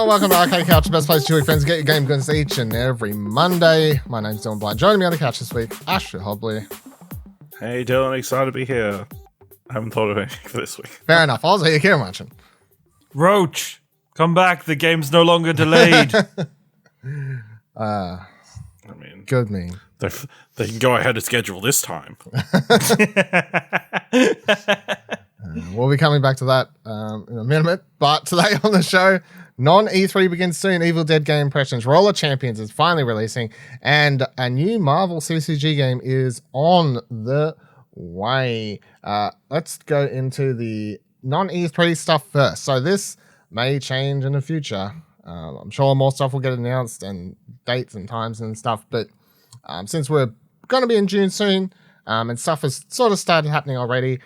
Hello, welcome to Arcade Couch, the best place to chill with friends, get your game goods each and every Monday. My name's Dylan Blind. Joining me on the couch this week, Ashley Hobley. Hey Dylan, excited to be here. I haven't thought of anything for this week. Fair enough. I was here, Kieran watching. Roach, come back. The game's no longer delayed. I mean, Good meme. they can go ahead and schedule this time. We'll be coming back to that in a minute. But today on the show, Non-E3 begins soon. Evil Dead game impressions. Roller Champions is finally releasing. And a new Marvel CCG game is on the way. Let's go into the Non-E3 stuff first. So this may change in the future. I'm sure more stuff will get announced and dates and times and stuff. But since we're going to be in June soon and stuff has sort of started happening already,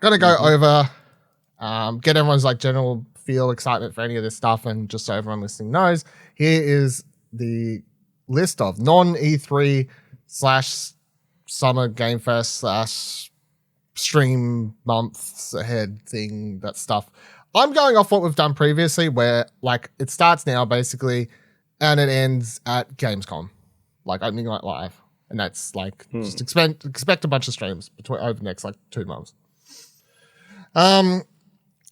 going to go over, get everyone's like general feel, excitement for any of this stuff, and just so everyone listening knows, here is the list of Non-E3 / Summer Game Fest / stream months ahead thing, that stuff. I'm going off what we've done previously, where like it starts now basically, and it ends at Gamescom, like opening night live, and that's like just expect a bunch of streams over the next like 2 months.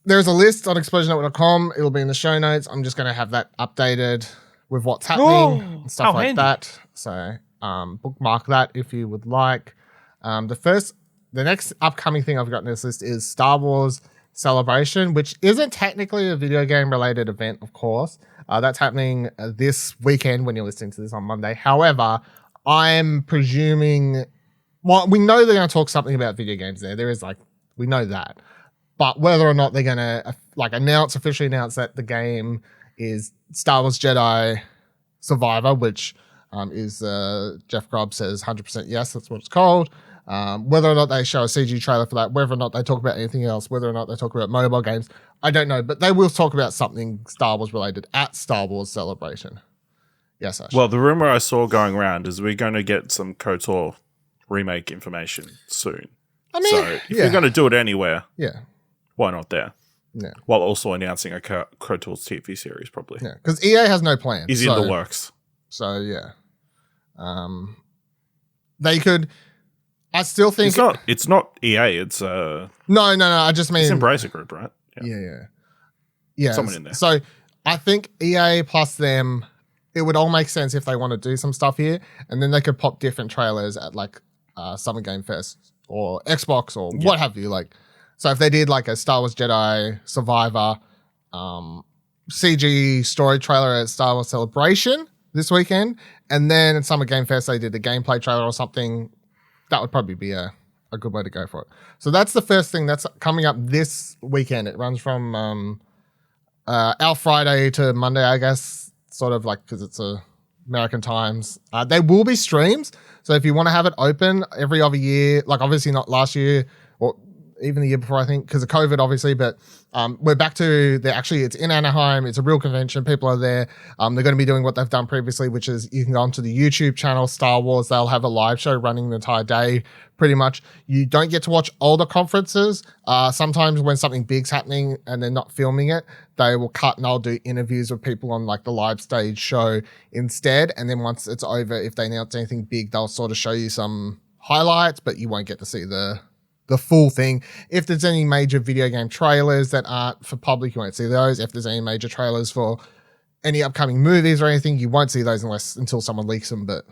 There's a list on explosionnetwork.com. It'll be in the show notes. I'm just going to have that updated with what's happening and stuff like handy. that. So bookmark that if you would like. The next upcoming thing I've got in this list is Star Wars Celebration, which isn't technically a video game related event, of course. That's happening this weekend when you're listening to this on Monday. However, I'm presuming, well, we know they're going to talk something about video games there. There is like, we know that. But whether or not they're going to officially announce that the game is Star Wars Jedi Survivor, which is Jeff Grubb says 100% yes, that's what it's called. Whether or not they show a CG trailer for that, whether or not they talk about anything else, whether or not they talk about mobile games, I don't know. But they will talk about something Star Wars related at Star Wars Celebration. Yes, Ash. Well, the rumor I saw going around is we're going to get some KOTOR remake information soon. I mean, so if you're going to do it anywhere, yeah. why not there? Yeah. While also announcing a KOTOR TV series, probably. Yeah, because EA has no plans. Is in the works. So, yeah. They could... I still think... It's not EA, it's... No, I just mean... It's Embracer Group, right? Yeah. Someone in there. So, I think EA plus them, it would all make sense if they want to do some stuff here, and then they could pop different trailers at, like, Summer Game Fest or Xbox or what have you, like... So if they did like a Star Wars Jedi Survivor CG story trailer at Star Wars Celebration this weekend, and then at Summer Game Fest they did a gameplay trailer or something, that would probably be a good way to go for it. So that's the first thing that's coming up this weekend. It runs from our Friday to Monday, I guess, sort of like because it's American times. There will be streams, so if you want to have it open every other year, like obviously not last year or even the year before, I think, because of COVID, obviously, but we're back to it's in Anaheim. It's a real convention. People are there. They're going to be doing what they've done previously, which is you can go onto the YouTube channel, Star Wars. They'll have a live show running the entire day, pretty much. You don't get to watch all the conferences. Sometimes when something big's happening and they're not filming it, they will cut and I'll do interviews with people on like the live stage show instead. And then once it's over, if they announce anything big, they'll sort of show you some highlights, but you won't get to see the full thing. If there's any major video game trailers that aren't for public, you won't see those. If there's any major trailers for any upcoming movies or anything, you won't see those until someone leaks them, but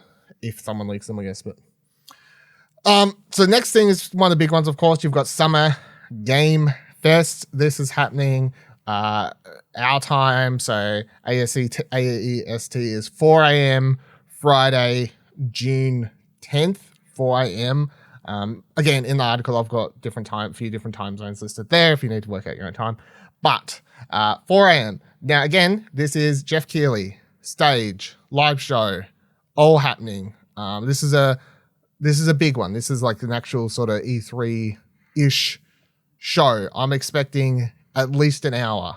if someone leaks them, I guess. But so next thing is one of the big ones, of course. You've got Summer Game Fest. This is happening our time, so AEST is 4 a.m. Friday, June 10th, 4 a.m. Again, in the article, I've got a few different time zones listed there if you need to work out your own time. But 4 a.m. Now, again, this is Jeff Keighley, stage, live show, all happening. This is a big one. This is like an actual sort of E3-ish show. I'm expecting at least an hour,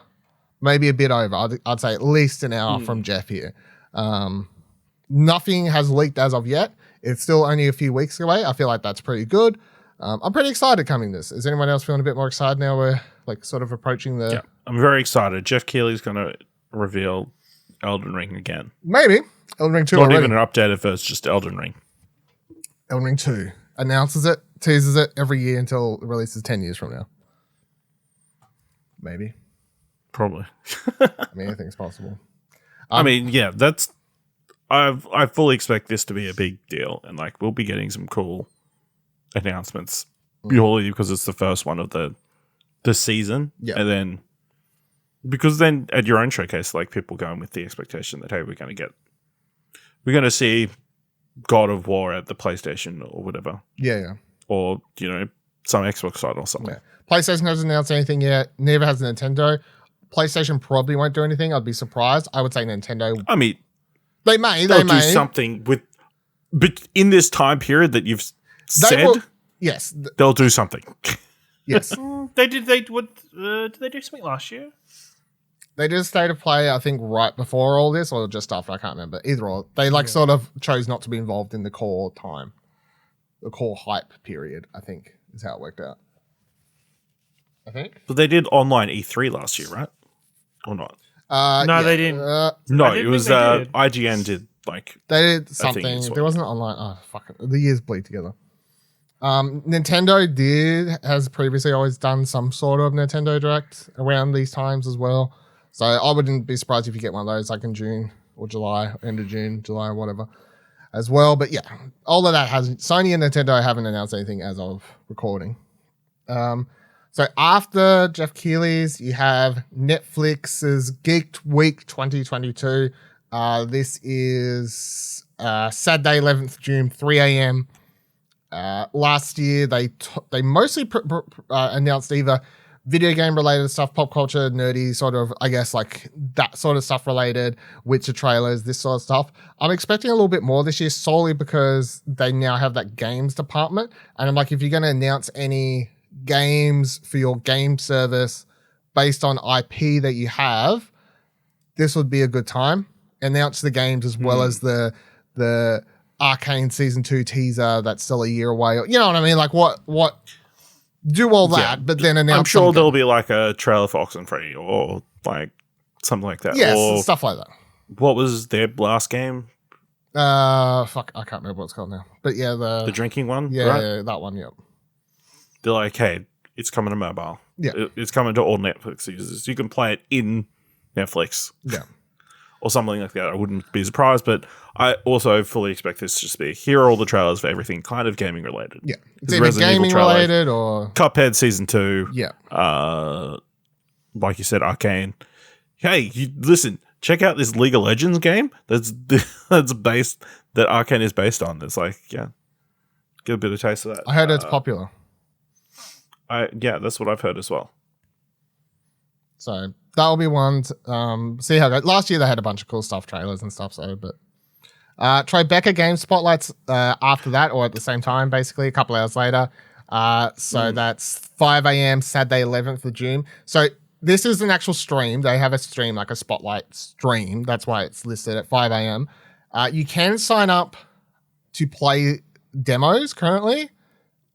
maybe a bit over. I'd say at least an hour from Jeff here. Nothing has leaked as of yet. It's still only a few weeks away. I feel like that's pretty good. I'm pretty excited coming this. Is anyone else feeling a bit more excited now we're like sort of approaching the... Yeah, I'm very excited. Jeff Keighley's going to reveal Elden Ring again. Maybe. Elden Ring 2 Not already. even an updated version, just Elden Ring. Elden Ring 2 announces it, teases it every year until it releases 10 years from now. Maybe. Probably. I mean, anything's possible. I mean, yeah, that's... I fully expect this to be a big deal, and like we'll be getting some cool announcements purely because it's the first one of the season. Yeah. And then because then at your own showcase, like people going with the expectation that hey, we're gonna see God of War at the PlayStation or whatever. Yeah. Or, you know, some Xbox side or something. Yeah. PlayStation hasn't announced anything yet. Neither has Nintendo. PlayStation probably won't do anything. I'd be surprised. I would say Nintendo. I mean, They may. they'll do something with, but in this time period that you've said, yes. They'll do something. Yes. Did they do something last year? They did a state of play, I think, right before all this or just after. I can't remember. Either or. They sort of chose not to be involved in the core time. The core hype period, I think, is how it worked out. I think. But they did online E3 last year, right? Or not? No, they didn't. No, didn't it was think they did. IGN did like They did thing something. as well. There wasn't online. Oh, fuck it. The years bleed together. Nintendo has previously always done some sort of Nintendo Direct around these times as well. So I wouldn't be surprised if you get one of those like in June or July, end of June, July, or whatever as well. But yeah, all of that hasn't. Sony and Nintendo haven't announced anything as of recording. So after Jeff Keighley's, you have Netflix's Geeked Week 2022. This is Saturday, 11th June, 3 a.m. Last year, they mostly announced either video game related stuff, pop culture, nerdy sort of, I guess, like that sort of stuff related, Witcher trailers, this sort of stuff. I'm expecting a little bit more this year solely because they now have that games department. And I'm like, if you're going to announce any games for your game service based on IP that you have, this would be a good time. Announce the games as well as the Arcane Season 2 teaser that's still a year away. You know what I mean? Like what do all that, but then announce I'm sure something. there'll be like a trailer for Oxenfree or like something like that. Yes, or stuff like that. what was their last game? Fuck, I can't remember what it's called now. But yeah, The drinking one? yeah, right? that one, yep. They're like, hey, it's coming to mobile. Yeah. It's coming to all Netflix users. You can play it in Netflix. Yeah. Or something like that. I wouldn't be surprised, but I also fully expect this to just be here are all the trailers for everything kind of gaming related. Yeah. It's There's either Resident Evil gaming trailer, related or Cuphead Season 2. yeah. Like you said, Arcane. Hey, listen, check out this League of Legends game that's based, that Arcane is based on. It's like, yeah, get a bit of taste of that. I heard it's popular. Yeah, that's what I've heard as well. So that'll be one. See how it goes. Last year they had a bunch of cool stuff, trailers and stuff. So, but Tribeca Game Spotlights after that, or at the same time, basically a couple hours later. So that's 5 a.m. Saturday, 11th of June. So this is an actual stream. They have a stream, like a spotlight stream. That's why it's listed at 5 a.m. You can sign up to play demos currently.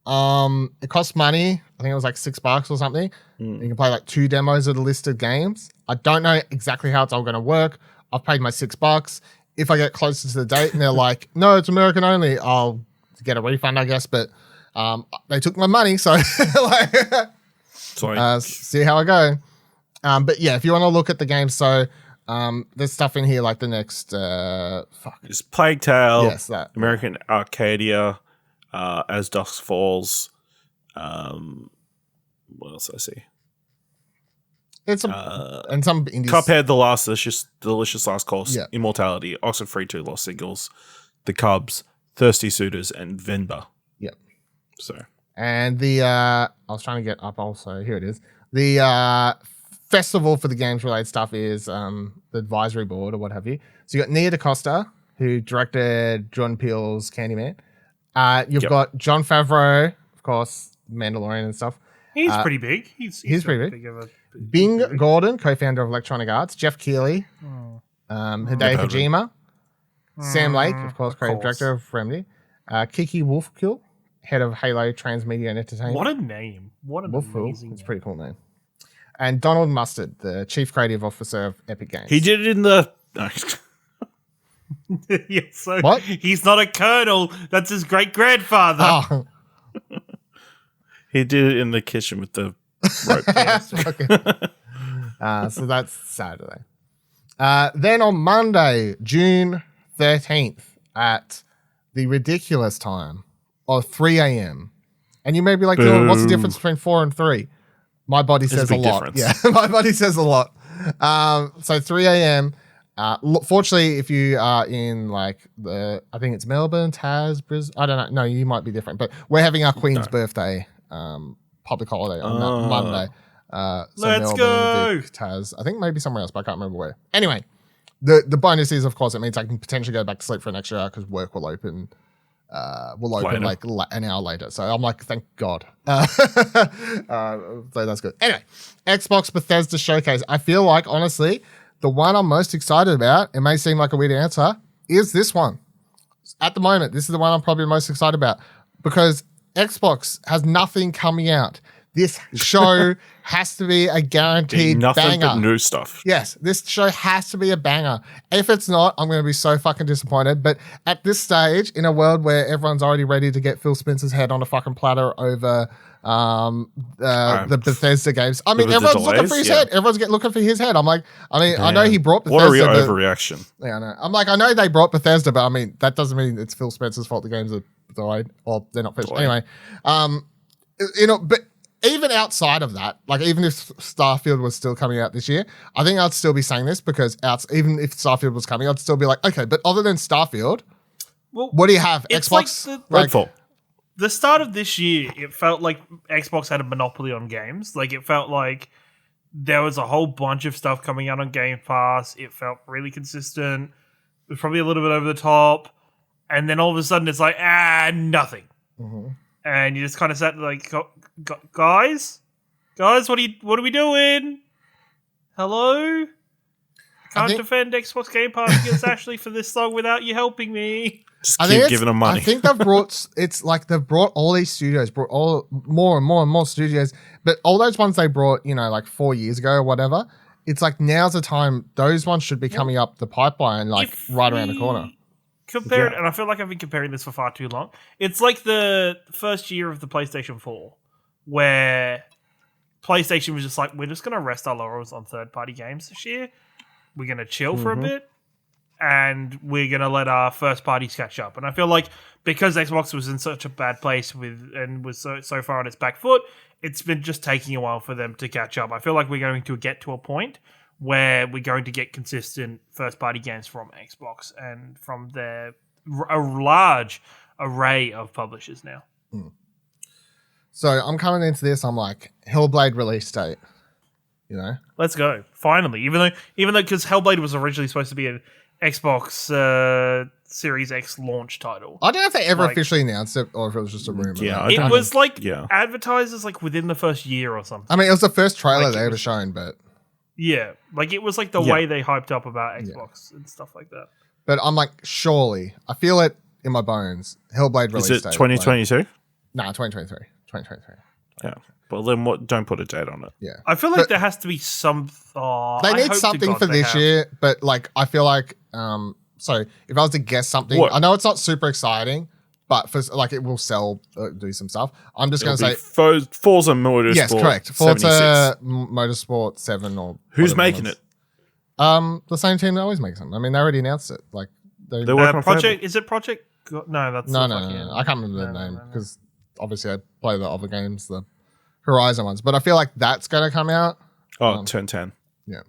It costs money. I think it was like $6 or something. You can play like 2 demos of the listed games. I don't know exactly how it's all going to work. I've paid my $6. If I get closer to the date and they're like, no, it's American only, I'll get a refund, I guess. But they took my money, so see how I go. But yeah, if you want to look at the game, so there's stuff in here like the next It's Plague Tale, yes, that American Arcadia, As Dusk Falls. What else I see? it's and some indies. Cuphead, The Last Delicious Last Course, Yeah. Immortality, Oxenfree 2, Lost Singles, The Cubs, Thirsty Suitors, and Venba. Yep. So And the I was trying to get up also. Here it is. The festival for the games related stuff is the advisory board or what have you. So you got Nia DaCosta, who directed John Peele's Candyman. You've got Jon Favreau, of course, Mandalorian and stuff. He's pretty big. He's pretty big. of a Bing Gordon, co-founder of Electronic Arts. Jeff Keighley, Hideo Kojima, Sam Lake, of course, creative director of Remedy. Kiki Wolfkill, head of Halo Transmedia and Entertainment. What a name! What an Wolfkill, amazing it's a name. pretty cool name. And Donald Mustard, the Chief Creative Officer of Epic Games. He did it in the. What? He's not a colonel. That's his great grandfather. Oh, He did it in the kitchen with the rope. okay. So that's Saturday. Then on Monday, June 13th at the ridiculous time of 3 a.m. And you may be like, "Yo, what's the difference between 4 and 3? My body says a lot. difference. Yeah, my body says a lot. So 3 a.m. Fortunately, if you are in like I think it's Melbourne, Brisbane, I don't know. No, you might be different, but we're having our Queen's birthday public holiday on that Monday. So Let's Melbourne, go. Vic, Taz. I think maybe somewhere else, but I can't remember where. Anyway, the bonus is, of course, it means I can potentially go back to sleep for an extra hour because work will open. Later. Like an hour later. So I'm like, thank God. So that's good. Anyway, Xbox Bethesda Showcase. I feel like, honestly, the one I'm most excited about, it may seem like a weird answer, is this one. At the moment, this is the one I'm probably most excited about because Xbox has nothing coming out. This show has to be a guaranteed Nothing banger. but new stuff. Yes, this show has to be a banger. If it's not, I'm going to be so fucking disappointed. But at this stage, in a world where everyone's already ready to get Phil Spencer's head on a fucking platter over the Bethesda games, I mean, everyone's looking for his head. Everyone's looking for his head. I'm like, I know he brought Bethesda. What a overreaction. Yeah, I know. I'm like, I know they brought Bethesda, but I mean, that doesn't mean it's Phil Spencer's fault the games are delayed or they're not finished. Anyway, but even outside of that, like even if Starfield was still coming out this year, I think I'd still be saying this because even if Starfield was coming, I'd still be like, okay, but other than Starfield, what do you have? It's Xbox? like Redfall. the start of this year, it felt like Xbox had a monopoly on games. Like it felt like there was a whole bunch of stuff coming out on Game Pass. It felt really consistent. It was probably a little bit over the top. And then all of a sudden it's like, nothing. Mm-hmm. And you just kind of sat like, guys, what are we doing? Hello? Can't defend Xbox Game Pass against Ashley for this long without you helping me. Just keep giving them money. I think they've brought all these studios, brought all more and more and more studios, but all those ones they brought, like 4 years ago or whatever, it's like now's the time those ones should be coming up the pipeline like right around the corner. Compare it, and I feel like I've been comparing this for far too long. It's like the first year of the PlayStation 4, where PlayStation was just like, we're just going to rest our laurels on third-party games this year. We're going to chill for a bit, and we're going to let our first parties catch up. And I feel like because Xbox was in such a bad place and was so far on its back foot, it's been just taking a while for them to catch up. I feel like we're going to get to a point where we're going to get consistent first-party games from Xbox and from a large array of publishers now. So I'm coming into this, I'm like, Hellblade release date, Let's go. Finally. Even though because Hellblade was originally supposed to be an Xbox Series X launch title. I don't know if they ever officially announced it or if it was just a rumor. Yeah, it was advertised as like within the first year or something. I mean, it was the first trailer they ever shown, but... Yeah, like it was like the way they hyped up about Xbox and stuff like that. But I'm like, surely, I feel it in my bones. Hellblade release date. Is it 2022? No, 2023. 2023. Yeah. Well, then don't put a date on it. Yeah. I feel like there has to be some... they need something for this year, but like, I feel like, so if I was to guess something, I know it's not super exciting, but for like, it will sell, do some stuff. I'm just going to say... Forza Motorsport. Yes, correct. Forza Motorsport 7 or... Who's making it? The same team that always makes them. I mean, they already announced it. Like, they're working on Project... Is it Project... No, that's... No. I can't remember the name because obviously I play the other games, the Horizon ones, but I feel like that's going to come out. Turn 10. Yeah.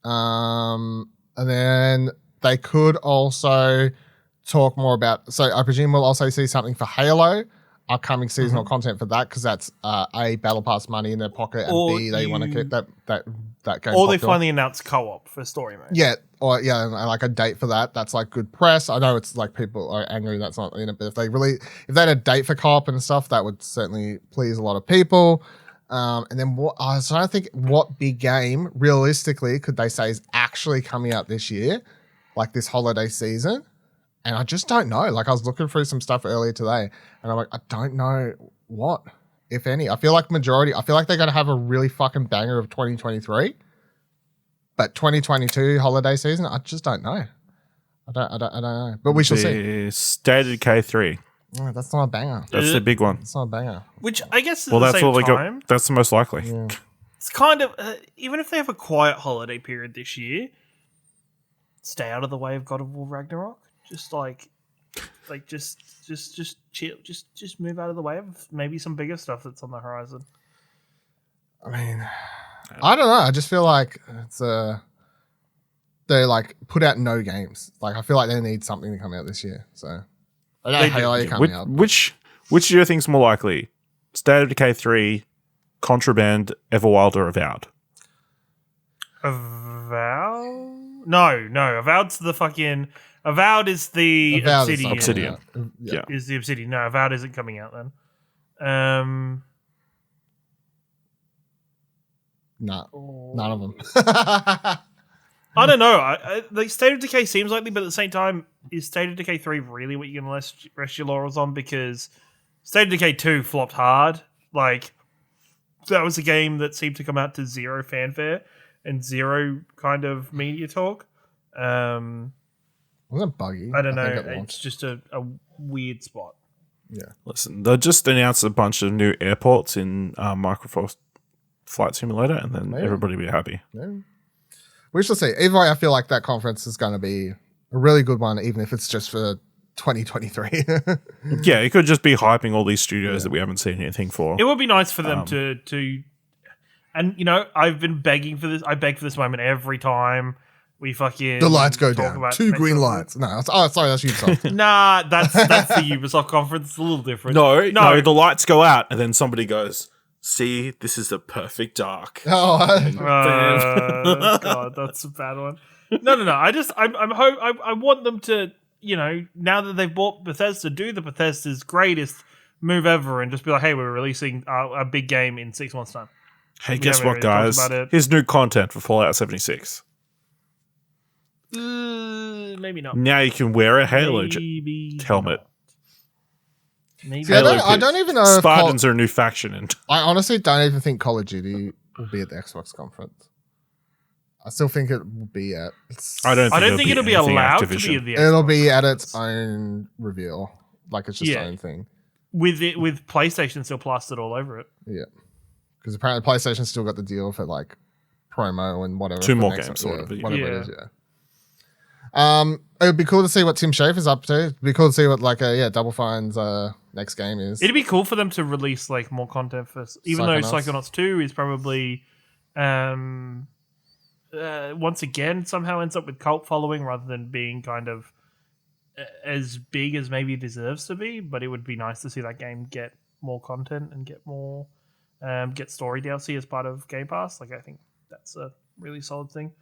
And then they could also talk more about, so I presume we'll also see something for Halo, upcoming seasonal content for that, because that's A, Battle Pass money in their pocket, and B, they want to keep that game Or popular. they finally announced co-op for story mode. Yeah, and like a date for that. That's like good press. I know it's like people are angry that's not in it, but if they had a date for co-op and stuff, that would certainly please a lot of people. And then I was trying to think, what big game realistically could they say is actually coming out this year, like this holiday season? And I just don't know. Like I was looking through some stuff earlier today, and I'm like, I don't know what. if any. I feel like they're going to have a really fucking banger of 2023. But 2022 holiday season, I just don't know. I don't know. But we shall see. State of Decay 3. Oh, that's not a banger. That's the big one. It's not a banger. Which I guess at Well, the that's same what time, that's the most likely. Yeah. it's kind of even if they have a quiet holiday period this year, stay out of the way of God of War Ragnarok. Just just chill, just move out of the way of maybe some bigger stuff that's on the horizon. I mean, I don't know. I just feel like it's they like put out no games. Like I feel like they need something to come out this year. So I know Halo coming out. Which do you think's more likely? State of Decay 3, Contraband, Everwild, or Avowed? Avowed? No. Avowed's the fucking. Avowed is the Obsidian. Yeah. Is the Obsidian. No, Avowed isn't coming out then. No, none of them. I don't know. The State of Decay seems likely, but at the same time, is State of Decay 3 really what you're going to rest your laurels on? Because State of Decay 2 flopped hard. Like, that was a game that seemed to come out to zero fanfare and zero kind of media talk. Wasn't it buggy? I don't know. It's just a weird spot. Yeah. Listen, they just announced a bunch of new airports in Microsoft Flight Simulator, and then everybody will be happy. Maybe. We shall see. Either way, I feel like that conference is going to be a really good one, even if it's just for 2023. Yeah, it could just be hyping all these studios that we haven't seen anything for. It would be nice for them to, and you know, I've been begging for this. I beg for this moment every time we fucking the lights go talk down. about 2 green lights. No, sorry, that's Ubisoft. Nah, that's the Ubisoft conference. It's a little different. No, the lights go out, and then somebody goes, "See, this is the perfect dark." Oh, God, that's a bad one. No. I want them to, you know, now that they've bought Bethesda, do the Bethesda's greatest move ever and just be like, hey, we're releasing a big game in 6 months' time. Hey, guess what, guys? Here's new content for Fallout 76. Maybe not. Now you can wear a Halo helmet. Maybe. See, I don't even know Spartans are a new faction. And I honestly don't even think Call of Duty will be at the Xbox conference. I still think it will be at... I don't think it'll be allowed to be at the Xbox. It'll be at its own reveal. Like it's just its own thing. With PlayStation still plastered all over it. Yeah. Because apparently PlayStation's still got the deal for like promo and whatever. 2 more games, whatever it is, It would be cool to see what Tim Schafer's up to. It'd be cool to see what Double Fine's next game is. It'd be cool for them to release like more content for, even though Psychonauts 2 is probably once again somehow ends up with cult following rather than being kind of as big as maybe it deserves to be. But it would be nice to see that game get more content and get more get story DLC as part of Game Pass. Like I think that's a really solid thing.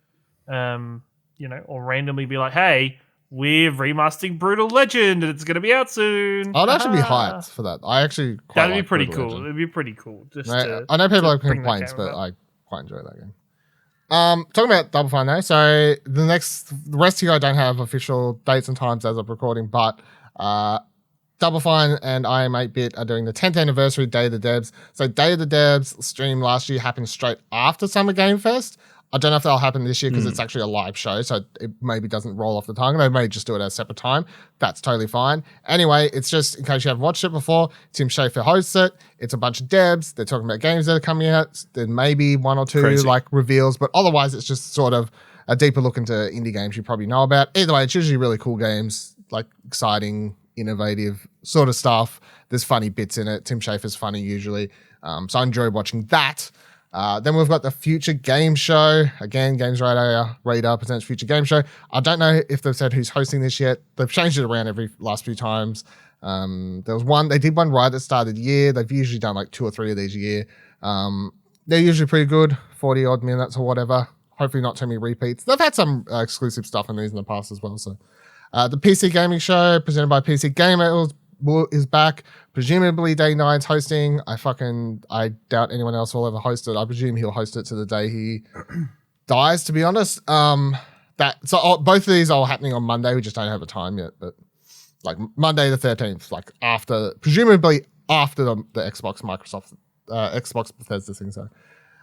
You know, or randomly be like, hey, we're remastering Brutal Legend and it's going to be out soon. I'd actually be hyped for that. I actually quite That'd like be pretty Brutal cool. Legend. It'd be pretty cool. I know people have complaints, but I quite enjoy that game. Talking about Double Fine though, so the rest here I don't have official dates and times as of recording, but Double Fine and I Am 8-Bit are doing the 10th anniversary Day of the Devs. So Day of the Devs stream last year happened straight after Summer Game Fest. I don't know if that'll happen this year because it's actually a live show, so it maybe doesn't roll off the tongue. They may just do it at a separate time. That's totally fine. Anyway, it's just in case you haven't watched it before, Tim Schafer hosts it. It's a bunch of devs. They're talking about games that are coming out. There may be 1 or 2 reveals, but otherwise it's just sort of a deeper look into indie games you probably know about. Either way, it's usually really cool games, like exciting, innovative sort of stuff. There's funny bits in it. Tim Schafer's funny usually. So I enjoy watching that. Then we've got the Future Game Show. Again, Games Radar presents Future Game Show. I don't know if they've said who's hosting this yet. They've changed it around every last few times. There was one, they did one right at the start of the year. They've usually done like 2 or 3 of these a year. They're usually pretty good, 40 odd minutes or whatever. Hopefully not too many repeats. They've had some exclusive stuff in these in the past as well. So the PC Gaming Show presented by PC Gamer is back. Presumably Day 9's hosting. I doubt anyone else will ever host it. I presume he'll host it to the day he dies, to be honest. Both of these are all happening on Monday. We just don't have a time yet, but like Monday the 13th, like presumably after the Xbox Microsoft Xbox Bethesda thing. So.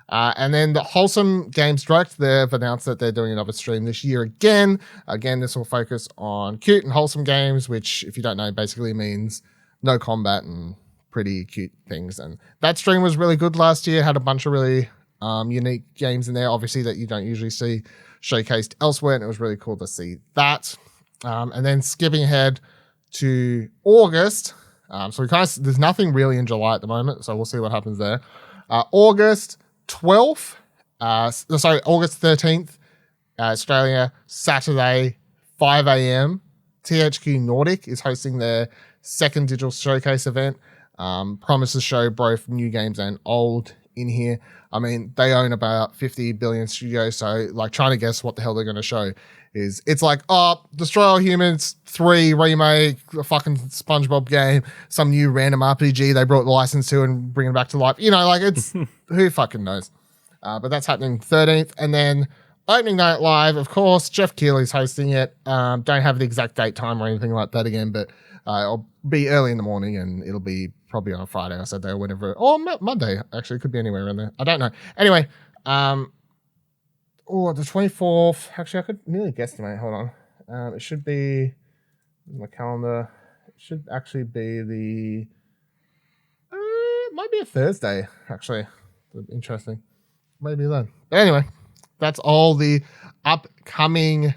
And then the Wholesome Games Direct, they've announced that they're doing another stream this year again. Again, this will focus on cute and wholesome games, which, if you don't know, basically means no combat and pretty cute things. And that stream was really good last year, had a bunch of really unique games in there, obviously, that you don't usually see showcased elsewhere, and it was really cool to see that. And then skipping ahead to August, so there's nothing really in July at the moment, so we'll see what happens there. August 12th, August 13th, Australia, Saturday, 5 a.m. THQ Nordic is hosting their second digital showcase event. Promises to show both new games and old in here. I mean, they own about 50 billion studios, so like trying to guess what the hell they're going to show it's like, Destroy All Humans 3 remake, a fucking SpongeBob game, some new random RPG they brought the license to and bring it back to life. You know, like it's, who fucking knows? But that's happening 13th. And then opening night live, of course, Jeff Keighley's hosting it. Don't have the exact date, time or anything like that again, but it'll be early in the morning and it'll be probably on a Friday or Saturday or whenever, or Monday, actually, it could be anywhere in there. I don't know. Anyway, the 24th, actually, I could nearly guesstimate. Hold on. It should be, my calendar, it should actually be it might be a Thursday, actually. Interesting. Maybe then. But anyway, that's all the upcoming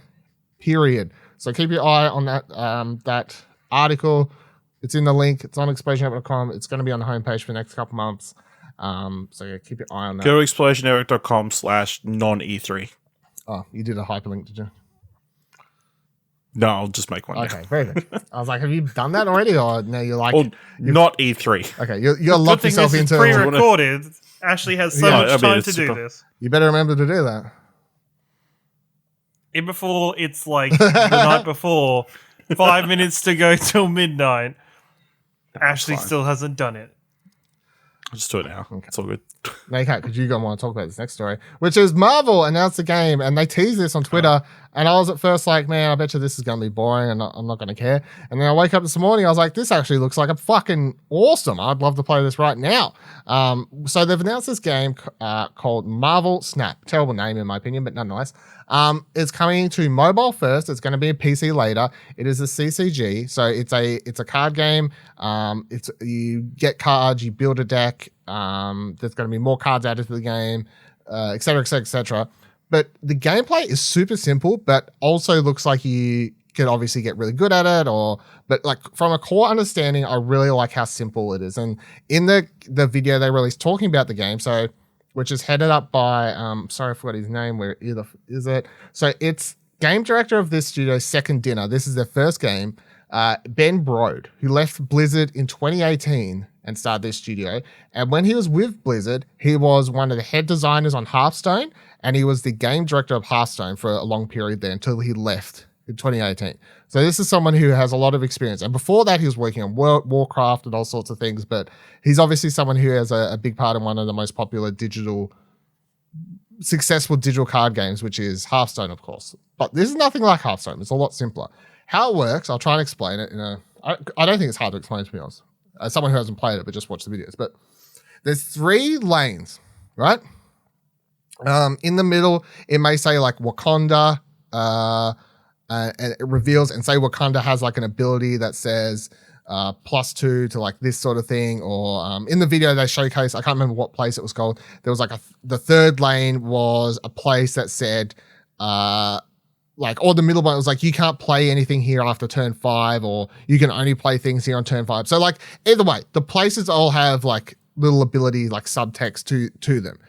period. So keep your eye on that article. It's in the link. It's on explosionetwork.com. It's going to be on the homepage for the next couple months. So yeah, keep your eye on that. Go to explosionetwork.com/non-E3. Oh, you did a hyperlink, did you? No, I'll just make one. Okay, very good. I was like, have you done that already? Or no, you're like... not E3. Okay, you're locked yourself into... Good thing this is pre-recorded. Ashley has so much time to do this. You better remember to do that. Before it's like the night before, 5 minutes to go till midnight. Ashley still hasn't done it. I'll just do it now. Okay. It's all good. No, you can't, because you're going to want to talk about this next story, which is Marvel announced a game, and they teased this on Twitter, and I was at first like, man, I bet you this is going to be boring, and I'm not going to care. And then I wake up this morning, I was like, this actually looks like a fucking awesome. I'd love to play this right now. So they've announced this game called Marvel Snap. Terrible name in my opinion, but nonetheless. It's coming to mobile first. It's going to be a PC later. It is a CCG, so it's a card game. You get cards, you build a deck. There's going to be more cards added to the game, et cetera, et cetera, et cetera. But the gameplay is super simple, but also looks like you could obviously get really good at it. But like from a core understanding, I really like how simple it is. And in the video they released talking about the game, which is headed up by, sorry, I forgot his name. Where is it? So it's game director of this studio, Second Dinner. This is their first game. Ben Brode, who left Blizzard in 2018 and started this studio. And when he was with Blizzard, he was one of the head designers on Hearthstone, and he was the game director of Hearthstone for a long period there until he left in 2018. So this is someone who has a lot of experience. And before that, he was working on Warcraft and all sorts of things, but he's obviously someone who has a big part in one of the most popular successful digital card games, which is Hearthstone, of course. But this is nothing like Hearthstone. It's a lot simpler. How it works, I'll try and explain it I don't think it's hard to explain, to be honest. As someone who hasn't played it, but just watched the videos. But there's 3 lanes, right? In the middle, it may say like Wakanda, and it reveals and say Wakanda has like an ability that says +2 to like this sort of thing. Or in the video they showcase, I can't remember what place it was called. There was like the third lane was a place that said or the middle one was like, you can't play anything here after turn 5, or you can only play things here on turn 5. So like either way, the places all have like little ability, like subtext to them.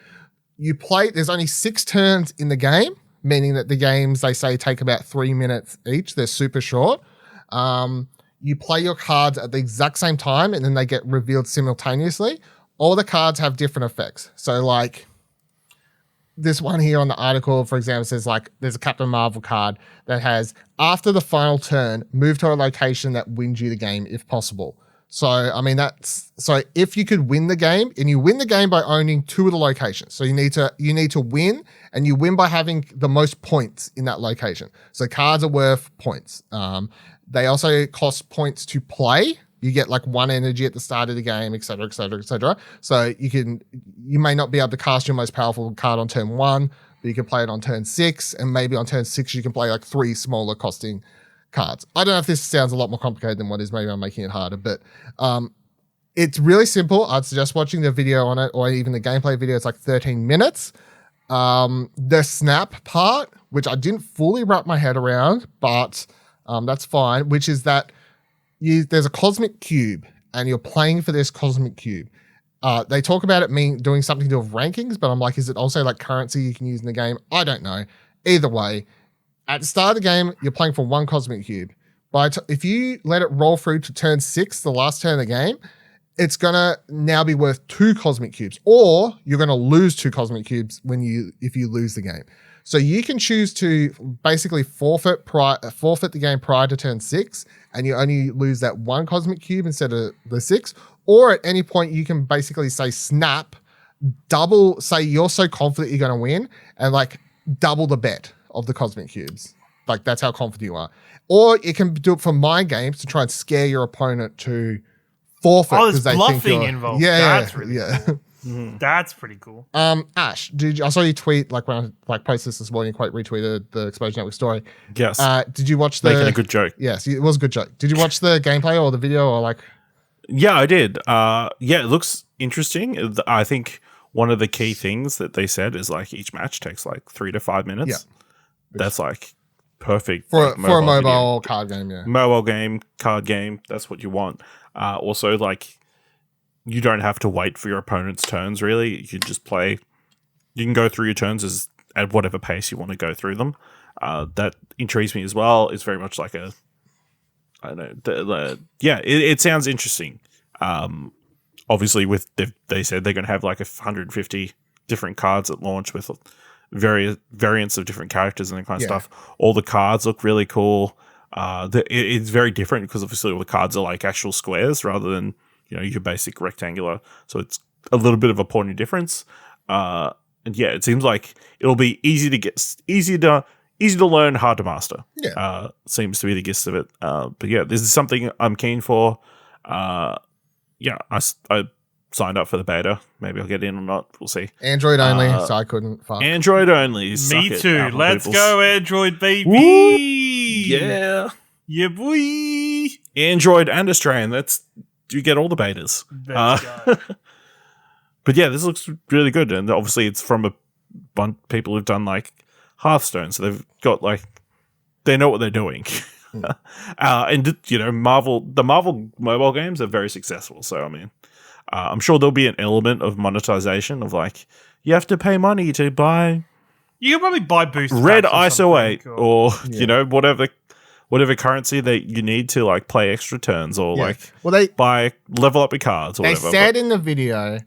There's only 6 turns in the game, meaning that the games, they say, take about 3 minutes each. They're super short. You play your cards at the exact same time, and then they get revealed simultaneously. All the cards have different effects. So like this one here on the article, for example, says like there's a Captain Marvel card that has, after the final turn, move to a location that wins you the game if possible. So, I mean, so if you could win the game, and you win the game by owning 2 of the locations. So you need to win, and you win by having the most points in that location. So cards are worth points. They also cost points to play. You get like 1 energy at the start of the game, etc., etc., etc. So you may not be able to cast your most powerful card on turn 1, but you can play it on turn 6, and maybe on turn 6 you can play like 3 smaller costing cards. I don't know if this sounds a lot more complicated than what is. Maybe I'm making it harder, but it's really simple. I'd suggest watching the video on it, or even the gameplay video. It's like 13 minutes. The snap part, which I didn't fully wrap my head around, but that's fine, which is that there's a cosmic cube and you're playing for this cosmic cube. They talk about it doing something to do with rankings, but I'm like, is it also like currency you can use in the game? I don't know. Either way, at the start of the game, you're playing for 1 cosmic cube. But if you let it roll through to turn 6, the last turn of the game, it's going to now be worth 2 cosmic cubes, or you're going to lose 2 cosmic cubes if you lose the game. So you can choose to basically forfeit the game prior to turn 6, and you only lose that 1 cosmic cube instead of the 6. Or at any point you can basically say snap, say you're so confident you're going to win, and like double the bet of the cosmic cubes. Like that's how confident you are. Or you can do it for mind games to try and scare your opponent to forfeit. Oh, there's they bluffing think involved. Yeah, That's really yeah. cool. That's pretty cool. Ash, I saw you tweet like when I posted this morning, quite retweeted the Explosion Network story. Yes. Did you watch Making a good joke. Yes, it was a good joke. Did you watch the gameplay or the video or like? Yeah, I did. Yeah, it looks interesting. I think one of the key things that they said is like each match takes like 3 to 5 minutes. Yeah. That's like perfect For a mobile video. card game, yeah. Mobile game, card game, that's what you want. Also, like, you don't have to wait for your opponent's turns, really. You can just play. You can go through your turns at whatever pace you want to go through them. That intrigues me as well. It's very much like a, I don't know. It sounds interesting. Obviously, they said they're going to have like 150 different cards at launch with various variants of different characters and that kind of stuff. All the cards look really cool. It's very different because obviously all the cards are like actual squares rather than your basic rectangular. So it's a little bit of a point of difference. And yeah, it seems like it'll be easy to learn, hard to master. Yeah, seems to be the gist of it. But yeah, this is something I'm keen for. I signed up for the beta. Maybe I'll get in or not. We'll see. Android only, so I couldn't. Fuck. Android only. Me too. Let's go, Android baby. Woo! Yeah. Yeah, boy. Android and Australian. You get all the betas. But yeah, this looks really good. And obviously it's from a bunch of people who've done like Hearthstone. So they've got they know what they're doing. And the Marvel mobile games are very successful. So, I mean, I'm sure there'll be an element of monetization of you have to pay money to buy. You can probably buy booster Red packs ISO 8 or whatever currency that you need to play extra turns or buy level up your cards or they whatever. They said in the video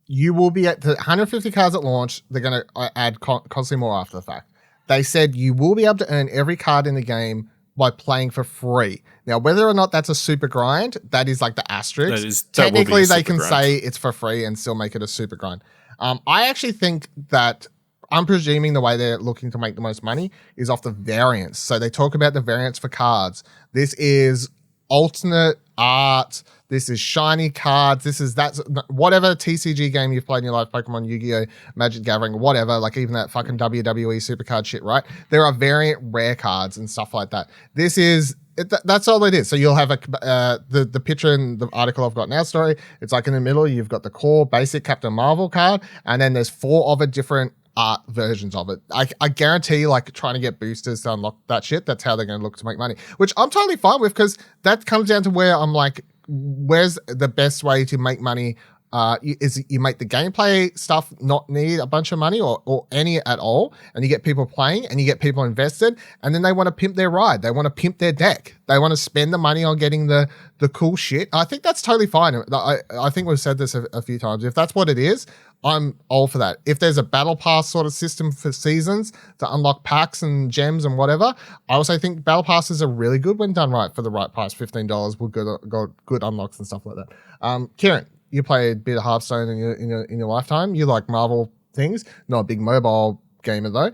you will be at the 150 cards at launch. They're going to add constantly more after the fact. They said you will be able to earn every card in the game by playing for free. Now, whether or not that's a super grind, that is like the asterisk. Technically, they can say it's for free and still make it a super grind. I actually think that I'm presuming the way they're looking to make the most money is off the variants. So they talk about the variants for cards. This is alternate art. This is shiny cards. That's whatever TCG game you've played in your life, Pokemon, Yu-Gi-Oh, Magic Gathering, whatever, like even that fucking WWE Supercard shit, right? There are variant rare cards and stuff like that. That's all it is. So you'll have the picture in the article I've got now story. It's like in the middle, you've got the core basic Captain Marvel card, and then there's 4 other different art versions of it. I guarantee trying to get boosters to unlock that shit, that's how they're going to look to make money, which I'm totally fine with because that comes down to where I'm like, where's the best way to make money? Is you make the gameplay stuff not need a bunch of money or any at all, and you get people playing and you get people invested, and then they want to pimp their ride. They want to pimp their deck. They want to spend the money on getting the cool shit. I think that's totally fine. I think we've said this a few times. If that's what it is, I'm all for that. If there's a battle pass sort of system for seasons to unlock packs and gems and whatever, I also think battle passes are really good when done right for the right price. $15 will good unlocks and stuff like that. Kieran, you play a bit of Hearthstone in your lifetime. You like Marvel things, not a big mobile gamer though.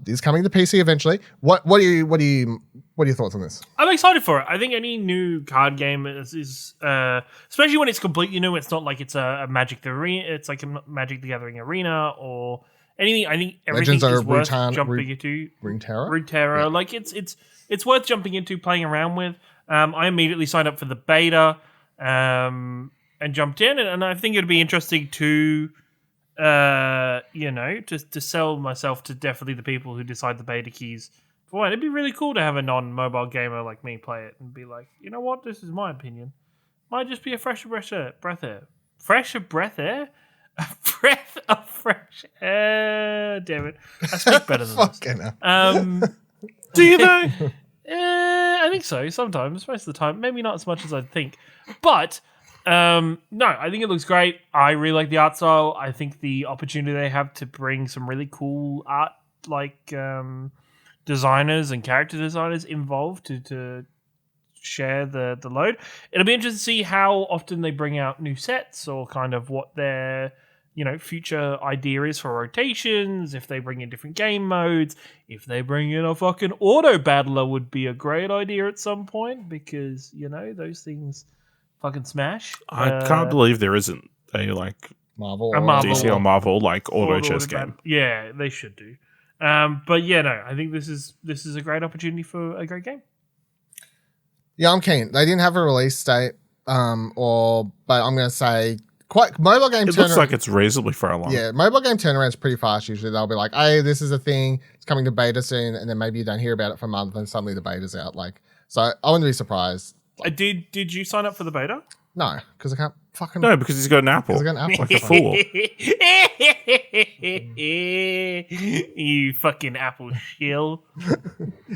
Is coming to PC eventually. What are your thoughts on this? I'm excited for it. I think any new card game is especially when it's completely new. It's not like it's a Magic the Arena. It's like a Magic the Gathering arena or anything. I think everything is worth jumping into. Runeterra. Yeah. Like it's worth jumping into, playing around with. I immediately signed up for the beta and jumped in, and I think it'd be interesting to to sell myself to definitely the people who decide the beta keys. Boy, it'd be really cool to have a non-mobile gamer like me play it and be like, you know what, this is my opinion. Might just be a breath of air. Fresh breath air? A breath of fresh air. Damn it. I speak better than this. Do you though? I think so, sometimes. Most of the time. Maybe not as much as I think. But, no, I think it looks great. I really like the art style. I think the opportunity they have to bring some really cool art, like designers and character designers involved to share the load. It'll be interesting to see how often they bring out new sets or kind of what their future idea is for rotations, if they bring in different game modes, if they bring in a fucking auto battler would be a great idea at some point because, those things fucking smash. I can't believe there isn't a Marvel DC or Marvel auto chess game. Yeah, they should do. But yeah, no, I think this is a great opportunity for a great game. Yeah, I'm keen. They didn't have a release date, but I'm going to say mobile game. It looks like it's reasonably far along. Yeah, mobile game turnaround's pretty fast. Usually, they'll be like, "Hey, this is a thing. It's coming to beta soon," and then maybe you don't hear about it for a month, and suddenly the beta's out. So I wouldn't be surprised. Did you sign up for the beta? No, because I can't fucking. No, because he's got an Apple. He's got an Apple. Like a fool. You fucking Apple shill.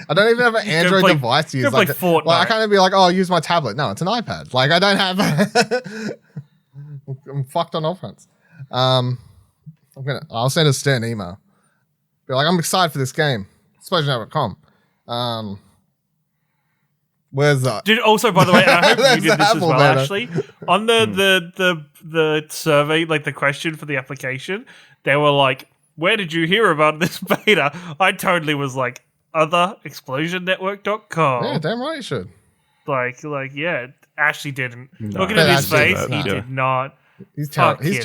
I don't even have an Android device to use. Play Fortnite. I can't be like, "Oh, I'll use my tablet." No, it's an iPad. I don't have. I'm fucked on all fronts. I'll send a stern email. Be like, I'm excited for this game. Explosion.com. Where's that? Dude, also, by the way, I hope you did this as well, beta. Ashley. On the survey, the question for the application, they were like, where did you hear about this beta? I totally was like, explosionnetwork.com. Yeah, damn right you should. Yeah, Ashley didn't. No. Looking at his face, that. he No. did not. He's terrible at pimping. He's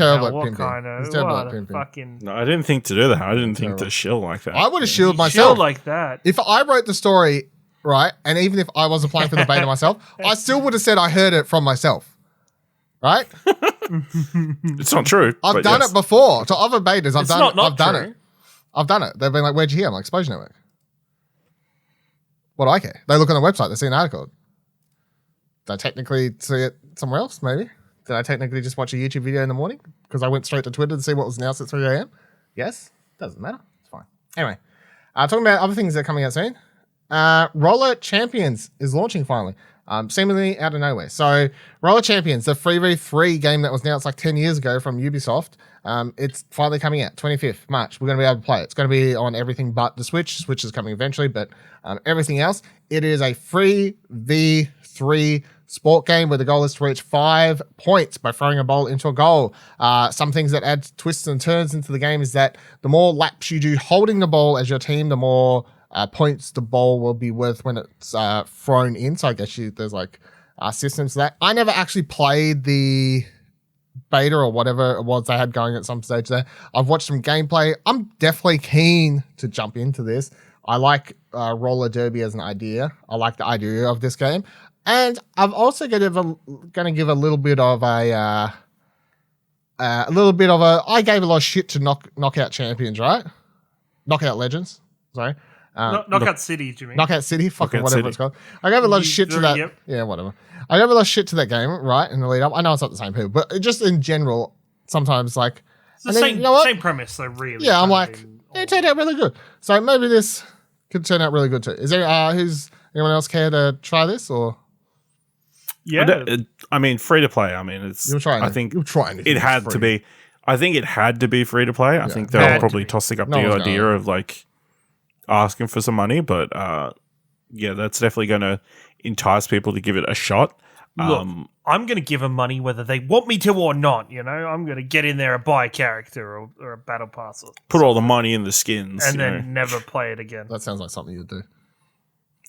terrible What at a pimping. fucking No, I didn't think to do that. I didn't think to shill like that. I would have shielded shill myself. like that. If I wrote the story, right, and even if I was applying for the beta myself, I still would have said I heard it from myself. Right? It's not true. I've done it before. To other betas, I've done true. it. I've done it. They've been like, where'd you hear? I'm like, Explosion Network. What do I care? They look on the website, they see an article. Did I technically see it somewhere else, maybe? Did I technically just watch a YouTube video in the morning? Because I went straight to Twitter to see what was announced at 3 a.m.? Yes? Doesn't matter. It's fine. Anyway, talking about other things that are coming out soon. Roller Champions is launching finally. Seemingly out of nowhere. So, Roller Champions, the 3v3 game that was announced 10 years ago from Ubisoft, it's finally coming out, 25th March. We're going to be able to play it. It's going to be on everything but the Switch. Switch is coming eventually, but everything else. It is a 3v3 sport game where the goal is to reach 5 points by throwing a ball into a goal. Some things that add twists and turns into the game is that the more laps you do holding the ball as your team, the more points the ball will be worth when it's thrown in. So I guess there's systems to that. I never actually played the beta or whatever it was they had going at some stage there. I've watched some gameplay. I'm definitely keen to jump into this. I like roller derby as an idea. I like the idea of this game. And I'm also going to give a little bit of I gave a lot of shit to Knockout Champions, right? Knockout Legends, sorry. Knockout City, do you mean? Knockout City, fucking Knockout whatever City. it's called. I gave a lot of shit to that. Yep. Yeah, whatever. I gave a lot of shit to that game, right, in the lead up. I know it's not the same people, but just in general, sometimes It's the and then, same, you know what? same premise, though, really. Yeah, I'm like, it turned out really good. So maybe this could turn out really good too. Is there anyone else care to try this or? Yeah. I mean, free to play. I mean, it's. You'll try. I think you'll try anything it had free. to be. I think it had to be free to play. I think they were probably tossing up No the one's idea gonna. of asking for some money, but yeah, that's definitely going to entice people to give it a shot. Look, I'm going to give them money whether they want me to or not. You know, I'm going to get in there and buy a character or a battle pass, put all the money in the skins, and then never play it again. That sounds like something you'd do.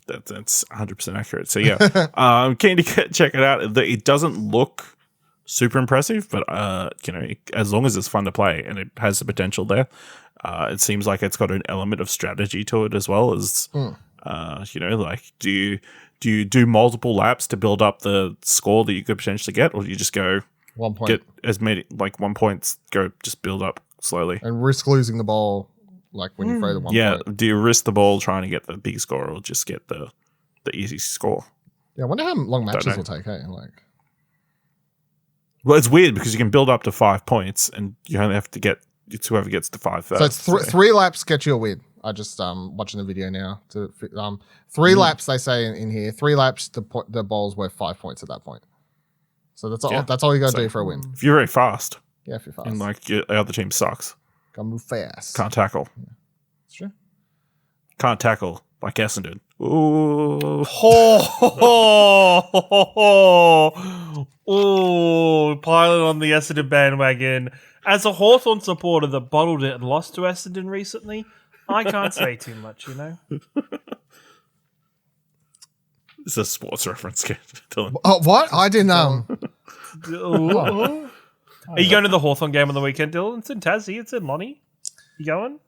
That's 100% accurate. So yeah, I'm keen to check it out. It doesn't look super impressive, but as long as it's fun to play and it has the potential there, it seems like it's got an element of strategy to it as well as like do you do multiple laps to build up the score that you could potentially get, or do you just go 1 point, get as many 1 points, go just build up slowly and risk losing the ball like when you throw the 1 point? Do you risk the ball trying to get the big score, or just get the easy score? Yeah, I wonder how long matches will take. Hey, Well, it's weird because you can build up to 5 points, and you only have to get it's whoever gets to 5 first. So it's 3 laps get you a win. I just watching the video now. 3 laps they say in here. 3 laps the ball's worth 5 points at that point. So that's all. That's all you got to do for a win. If you're very fast, if you're fast, and the other team sucks, gotta move fast. Can't tackle. Yeah. That's true. Can't tackle like Essendon. Ooh. Pilot on the Essendon bandwagon. As a Hawthorn supporter that bottled it and lost to Essendon recently, I can't say too much, you know? It's a sports reference, Dylan. Oh, what? I didn't. Are you going to the Hawthorn game on the weekend, Dylan? It's in Tassie. It's in Lonnie. You going?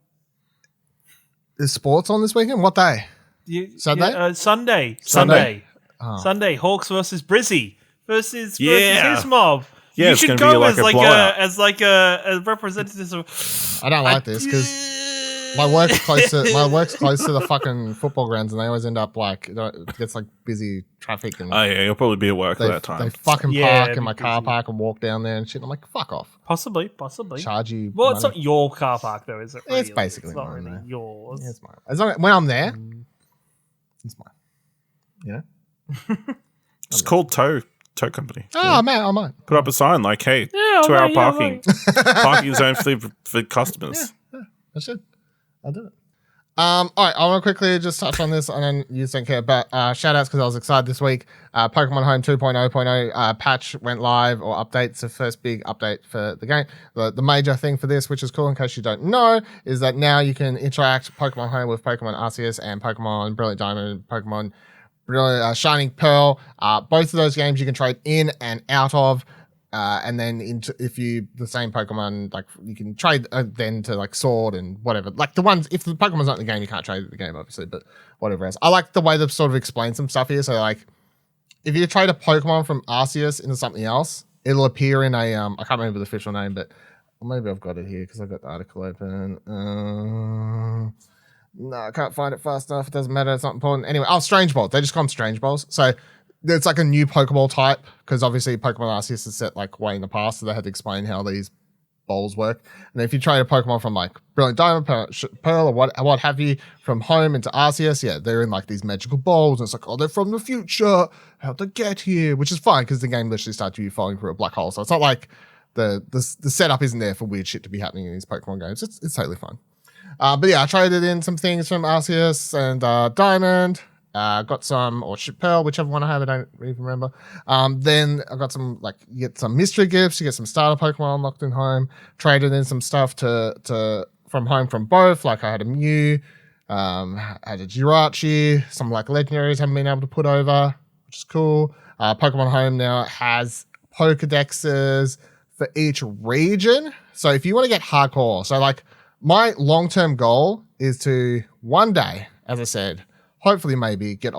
Is sports on this weekend? What day? Sunday? Sunday. Oh. Sunday. Hawks versus Brizzy versus his mob. Yeah, you should go as a representative of. I don't like this because my work's close to the fucking football grounds, and they always end up it gets busy traffic. And you'll probably be at work at that time. They fucking park in my car park and walk down there and shit. I'm like, fuck off. Possibly. Charge you. Well, money. it's not your car park though, is it? Really? It's basically it's not mine, really though. yours. Yeah, it's mine. As long as when I'm there, it's mine. You know. It's called Tow Company. Oh man, I might put up a sign like, "Hey, 2 hour parking, parking zone for customers." Yeah, I should. I'll do it. All right, I want to quickly just touch on this, and then you don't care. But shout outs because I was excited this week. Pokemon Home 2.0.0 patch went live, or updates, the first big update for the game. The major thing for this, which is cool in case you don't know, is that now you can interact Pokemon Home with Pokemon Arceus and Pokemon Brilliant Diamond, Pokemon Shining Pearl. Both of those games you can trade in and out of. And then the same Pokemon, you can trade then to Sword and whatever. The ones, if the Pokemon's not in the game, you can't trade the game, obviously, but whatever else. I like the way they've sort of explained some stuff here. So, if you trade a Pokemon from Arceus into something else, it'll appear in a, I can't remember the official name, but maybe I've got it here because I've got the article open. No, I can't find it fast enough. It doesn't matter. It's not important. Anyway, Strange Balls. They just call them Strange Balls. So, it's a new Pokeball type because obviously Pokemon Arceus is set way in the past, so they had to explain how these balls work. And if you trade a Pokemon from Brilliant Diamond, Pearl, or what have you, from Home into Arceus, they're in these magical balls, and it's they're from the future. How'd they get here? Which is fine because the game literally starts you falling through a black hole, so it's not like the setup isn't there for weird shit to be happening in these Pokemon games. It's totally fine. But yeah, I traded in some things from Arceus and Diamond. Got some, or Pearl, whichever one I have, I don't even remember. Then I got some, you get some mystery gifts, you get some starter Pokemon unlocked in Home, traded in some stuff from Home from both, I had a Mew, had a Jirachi, some legendaries haven't been able to put over, which is cool. Pokemon Home now has Pokedexes for each region. So if you want to get hardcore, so my long-term goal is to one day, as I said, hopefully maybe get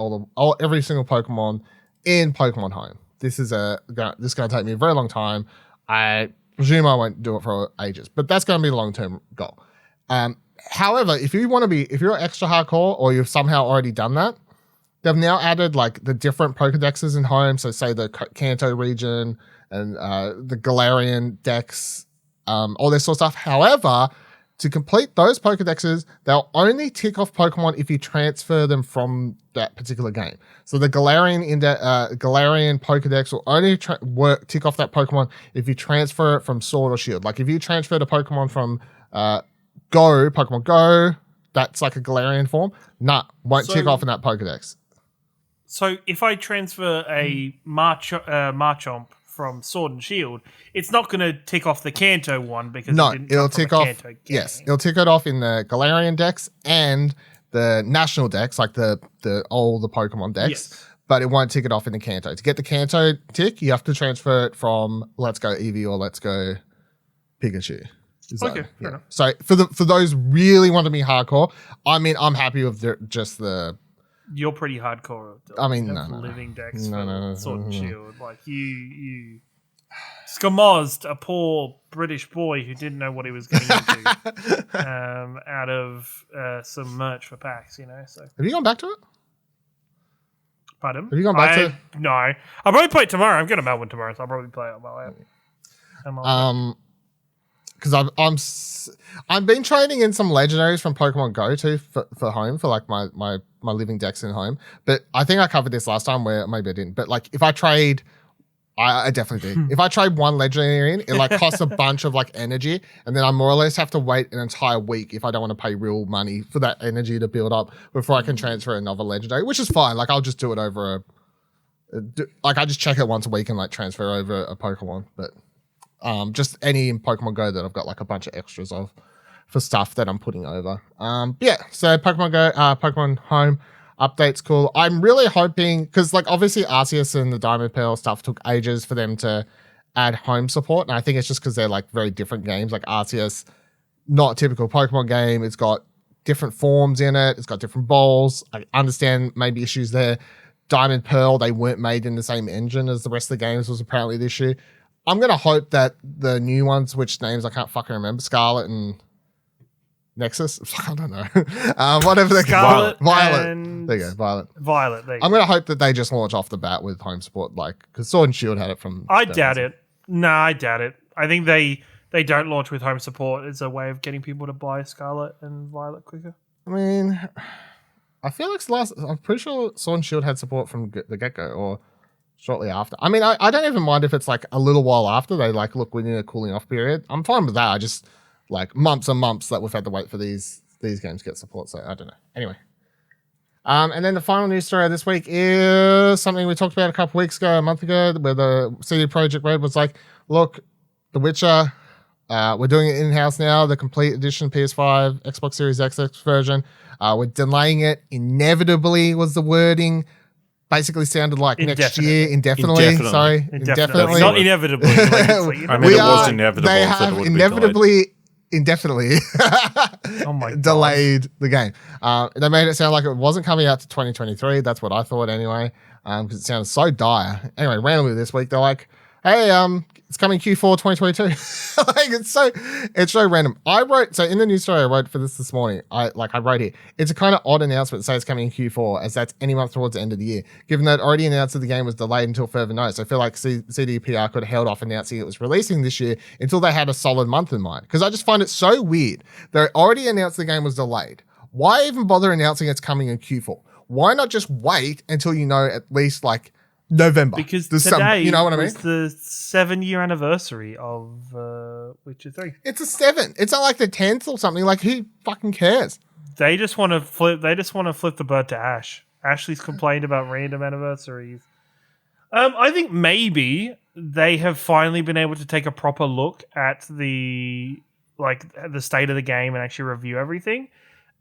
every single Pokemon in Pokemon Home. This is going to take me a very long time. I presume I won't do it for ages, but that's going to be the long-term goal. However, if you're extra hardcore or you've somehow already done that, they've now added the different Pokedexes in Home. So say the Kanto region and the Galarian Dex, all this sort of stuff. However, to complete those Pokedexes, they'll only tick off Pokemon if you transfer them from that particular game. So the Galarian Pokedex will only tick off that Pokemon if you transfer it from Sword or Shield. If you transfer the Pokemon from Pokemon Go, that's a Galarian form, won't tick off in that Pokedex. So if I transfer a Marchomp from Sword and Shield, it's not going to tick off the Kanto one because No, it didn't it'll come from tick a off. Kanto game. Yes, it'll tick it off in the Galarian decks and the national decks, like all the Pokemon decks. Yes. But it won't tick it off in the Kanto. To get the Kanto tick, you have to transfer it from Let's Go Eevee or Let's Go Pikachu. Okay, fair enough. So for those really want to be hardcore, I mean, I'm happy with just the. You're pretty hardcore. I mean, You no, have no, living decks no, for no, Sword and Shield. Like you scamozzed a poor British boy who didn't know what he was getting into out of some merch for PAX. So Have you gone back to it? pardon? Have you gone back to? No, I'll probably play it tomorrow. I'm going to Melbourne tomorrow, so I'll probably play it on my way. Because I've been trading in some legendaries from Pokemon Go too for home for like my living decks in home. But I think I covered this last time where maybe I didn't. But like if I trade, I definitely do. If I trade one legendary in, it like costs a bunch of like energy, and then I more or less have to wait an entire week if I don't want to pay real money for that energy to build up before I can transfer another legendary, which is fine. Like I'll just do it over like I just check it once a week and like transfer over a Pokemon, but. Just any in Pokemon Go that I've got like a bunch of extras of for stuff that I'm putting over. Yeah, so Pokemon Go, Pokemon Home update's cool. I'm really hoping, because like obviously Arceus and the Diamond Pearl stuff took ages for them to add home support, and I think it's just because they're like very different games. Like Arceus, not a typical Pokemon game. It's got different forms in it. It's got different bowls. I understand maybe issues there. Diamond Pearl, they weren't made in the same engine as the rest of the games was apparently the issue. I'm going to hope that the new ones, which names I can't fucking remember, Scarlet and Nexus, I don't know. Whatever they're called. Violet. There you go, Violet. Violet. I'm going to hope that they just launch off the bat with home support, like, because Sword and Shield had it from... I doubt it. No, I doubt it. I think they don't launch with home support as a way of getting people to buy Scarlet and Violet quicker. I mean, I feel like I'm pretty sure Sword and Shield had support from the get-go, or... shortly after. I mean, I don't even mind if it's like a little while after they like, look, we need a cooling off period. I'm fine with that. I just like months and months that we've had to wait for these games to get support. So I don't know. Anyway. And then the final news story this week is something we talked about a month ago, where the CD Projekt Red was like, look, The Witcher, we're doing it in-house now, the complete edition PS5, Xbox Series XX version. We're delaying it. Inevitably was the wording. Basically sounded like next year, indefinitely. Sorry, indefinitely. Not inevitably. I mean, it was inevitable. They have indefinitely oh my God. delayed the game. They made it sound like it wasn't coming out to 2023. That's what I thought anyway, because it sounded so dire. Anyway, randomly this week, they're like, hey, it's coming Q4 2022. Like it's so random. So in the news story I wrote for this morning, I wrote here, it's a kind of odd announcement to say it's coming in Q4, as that's any month towards the end of the year, given that it already announced that the game was delayed until further notice. I feel like CDPR could have held off announcing it was releasing this year until they had a solid month in mind, because I just find it so weird. They already announced the game was delayed. Why even bother announcing it's coming in Q4? Why not just wait until you know at least like November? Because today, you know what I mean? Was the 7-year anniversary of Witcher 3. It's a 7. It's not like the 10th or something. Like, who fucking cares? They just want to flip. They just want to flip the bird to Ash. Ashley's complained about random anniversaries. I think maybe they have finally been able to take a proper look at the state of the game and actually review everything.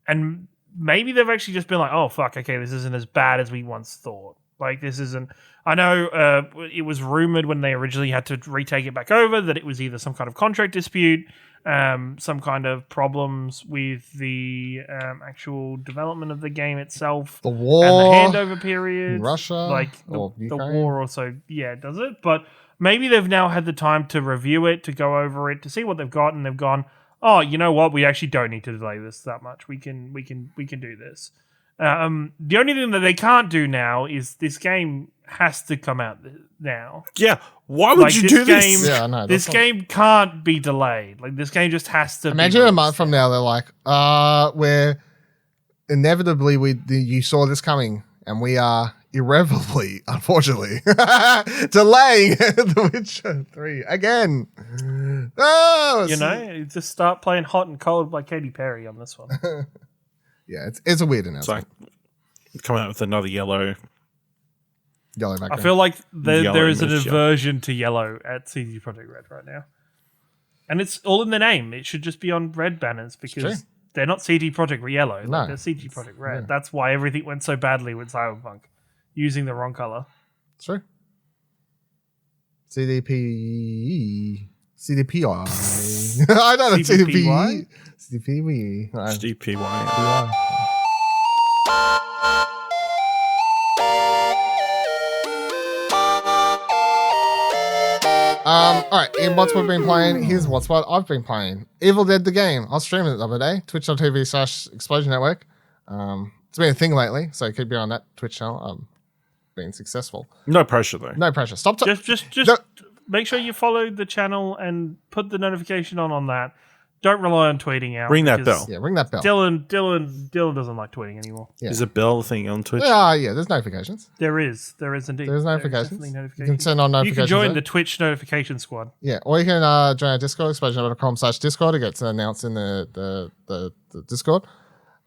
And maybe they've actually just been like, oh fuck, okay, this isn't as bad as we once thought. Like, this isn't... I know it was rumored when they originally had to retake it back over that it was either some kind of contract dispute, some kind of problems with the actual development of the game itself. The war. And the handover period. Russia. Like, or the war also, yeah, does it. But maybe they've now had the time to review it, to go over it, to see what they've got, and they've gone, oh, you know what? We actually don't need to delay this that much. We can do this. The only thing that they can't do now is this game has to come out now. Yeah, why would you do this? Yeah, I know. This game can't be delayed. Like, this game just has to. Imagine a month from now, they're like, we're inevitably you saw this coming, and we are irrevocably, unfortunately, delaying The Witcher 3 again. Oh, just start playing Hot and Cold by Katy Perry on this one. Yeah, it's a weird announcement. It's like coming out with another yellow Yellow I background. feel like Yellow there is an mist, yeah. aversion to yellow at CD Projekt Red right now. And it's all in the name. It should just be on red banners because true. they're not CD Projekt Yellow. No. They're CD Projekt Red. Yeah. That's why everything went so badly with Cyberpunk, using the wrong color. It's true. CDPI. I know that's CDPY? CDPY. SDPY. Alright, in what's we've been playing, here's what I've been playing. Evil Dead the game. I was streaming it the other day, twitch.tv/Explosion Network. It's been a thing lately, so keep your eye on that Twitch channel. Being successful. No pressure though. No pressure. Stop. Just No. make sure you follow the channel and put the notification on that. Don't rely on tweeting out. Ring that because bell. Yeah, ring that bell. Dylan doesn't like tweeting anymore. Yeah. Is a bell thing on Twitch? Yeah, there's notifications. There is indeed. There's There is notifications. definitely You can notifications. turn on You notifications. can join there. the Twitch notification squad. Yeah, or you can join our Discord, explosion.com/Discord. It gets announced in the Discord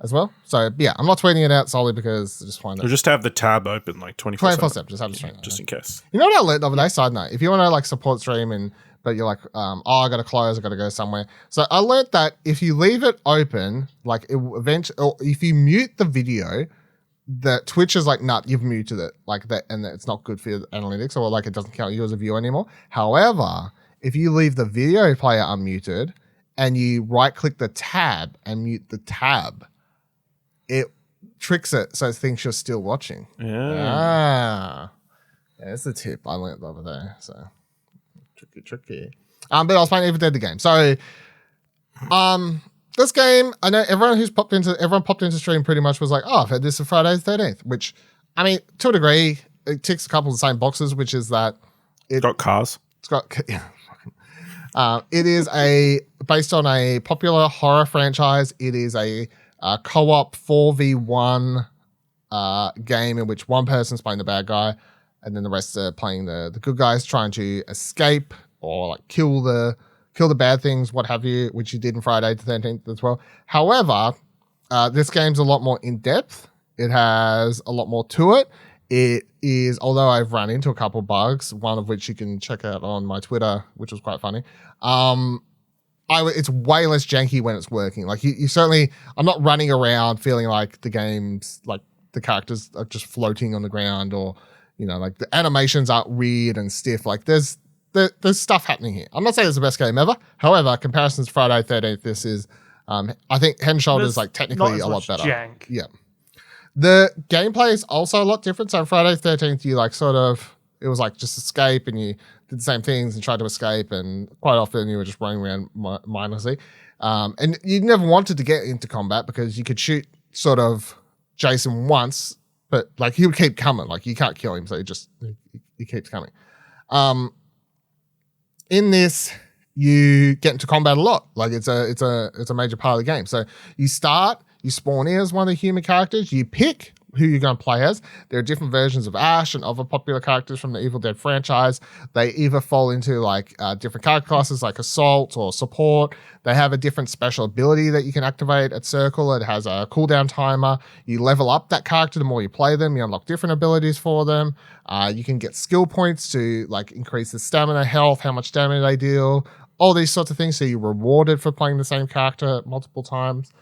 as well. So yeah, I'm not tweeting it out solely because I just find Or it just have the tab open like 24/7. 24/7. Just have to stream. Just in case. You know what I learned the other day? Side note: if you want to like support stream but you're like, I got to close, I got to go somewhere. So I learned that if you leave it open, like it will eventually, or if you mute the video, that Twitch is like, nah, you've muted it, like that, and it's not good for your analytics, or like it doesn't count you as a viewer anymore. However, if you leave the video player unmuted and you right click the tab and mute the tab, it tricks it so it thinks you're still watching. Yeah. That's the tip I learned the other day. So tricky. But I was playing Evil Dead the game. So, this game, I know everyone popped into stream pretty much was like, oh, I've had this for Friday the 13th, which, I mean, to a degree, it ticks a couple of the same boxes, which is that Got cars. it's got, it is based on a popular horror franchise. It is a co-op 4v1 game in which one person's playing the bad guy and then the rest are playing the good guys, trying to escape or like kill the bad things, what have you, which you did in Friday the 13th as well. However, this game's a lot more in depth. It has a lot more to it. It is, although I've run into a couple bugs, one of which you can check out on my Twitter, which was quite funny. It's way less janky when it's working. Like you certainly, I'm not running around feeling like the game's like the characters are just floating on the ground, or like the animations aren't weird and stiff. Like there's stuff happening here. I'm not saying it's the best game ever. However, comparisons to Friday 13th, this is, I think Head and Shoulders like technically a lot better. Jank. Yeah. The gameplay is also a lot different. So Friday 13th, you like sort of, it was like just escape and you did the same things and tried to escape, and quite often you were just running around mindlessly. And you never wanted to get into combat because you could shoot sort of Jason once, but like he would keep coming. Like you can't kill him, so he keeps coming. In this, you get into combat a lot. Like it's a major part of the game. So you spawn in as one of the human characters. You pick who you're going to play as. There are different versions of Ash and other popular characters from the Evil Dead franchise. They either fall into like different character classes like Assault or Support. They have a different special ability that you can activate at Circle. It has a cooldown timer. You level up that character the more you play them. You unlock different abilities for them. You can get skill points to like increase the stamina, health, how much damage they deal, all these sorts of things. So you're rewarded for playing the same character multiple times.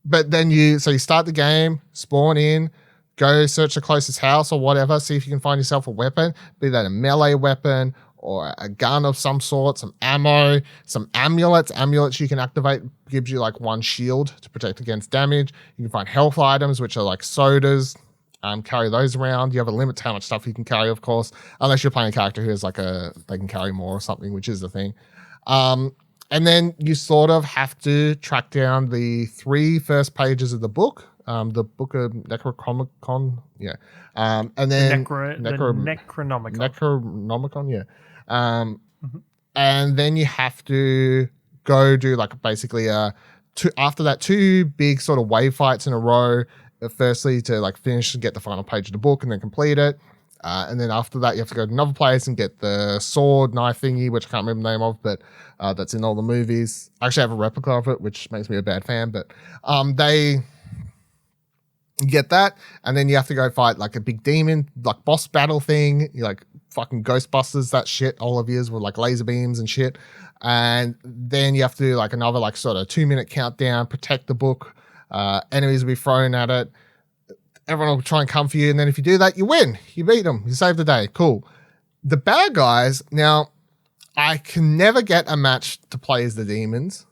But then you start the game, spawn in, go search the closest house or whatever, see if you can find yourself a weapon, be that a melee weapon or a gun of some sort, some ammo, some amulets. Amulets you can activate, gives you like one shield to protect against damage. You can find health items, which are like sodas. Carry those around. You have a limit to how much stuff you can carry, of course, unless you're playing a character who has like they can carry more or something, which is the thing. And then you sort of have to track down the 3 first pages of the book, the Book of Necronomicon, yeah. And then the Necronomicon. Necronomicon, yeah. And then you have to go do like basically after that 2 big sort of wave fights in a row. Firstly, to like finish and get the final page of the book and then complete it. And then after that, you have to go to another place and get the sword, knife thingy, which I can't remember the name of, but that's in all the movies. I actually have a replica of it, which makes me a bad fan. But You get that, and then you have to go fight like a big demon, like boss battle thing. You like fucking Ghostbusters, that shit, all of yours with like laser beams and shit. And then you have to do like another like sort of 2-minute countdown, protect the book. Enemies will be thrown at it. Everyone will try and come for you, and then if you do that, you win. You beat them. You save the day. Cool. The bad guys, now, I can never get a match to play as the demons.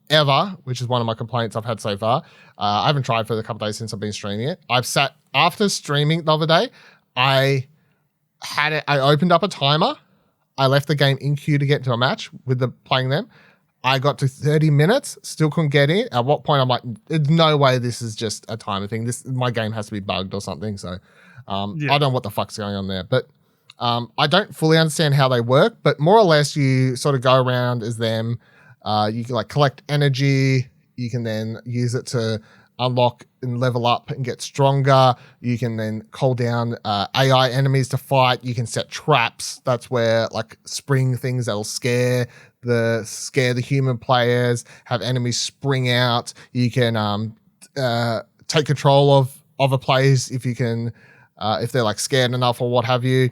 Ever, which is one of my complaints I've had so far. I haven't tried for the couple days since I've been streaming it. I've sat after streaming the other day. I opened up a timer. I left the game in queue to get into a match with playing them. I got to 30 minutes, still couldn't get in. At what point I'm like, there's no way this is just a timer thing. My game has to be bugged or something. So I don't know what the fuck's going on there. But I don't fully understand how they work. But more or less, you sort of go around as them. You can like collect energy. You can then use it to unlock and level up and get stronger. You can then call down AI enemies to fight. You can set traps. That's where like spring things that'll scare the human players. Have enemies spring out. You can take control of other players if you can, if they're like scared enough or what have you.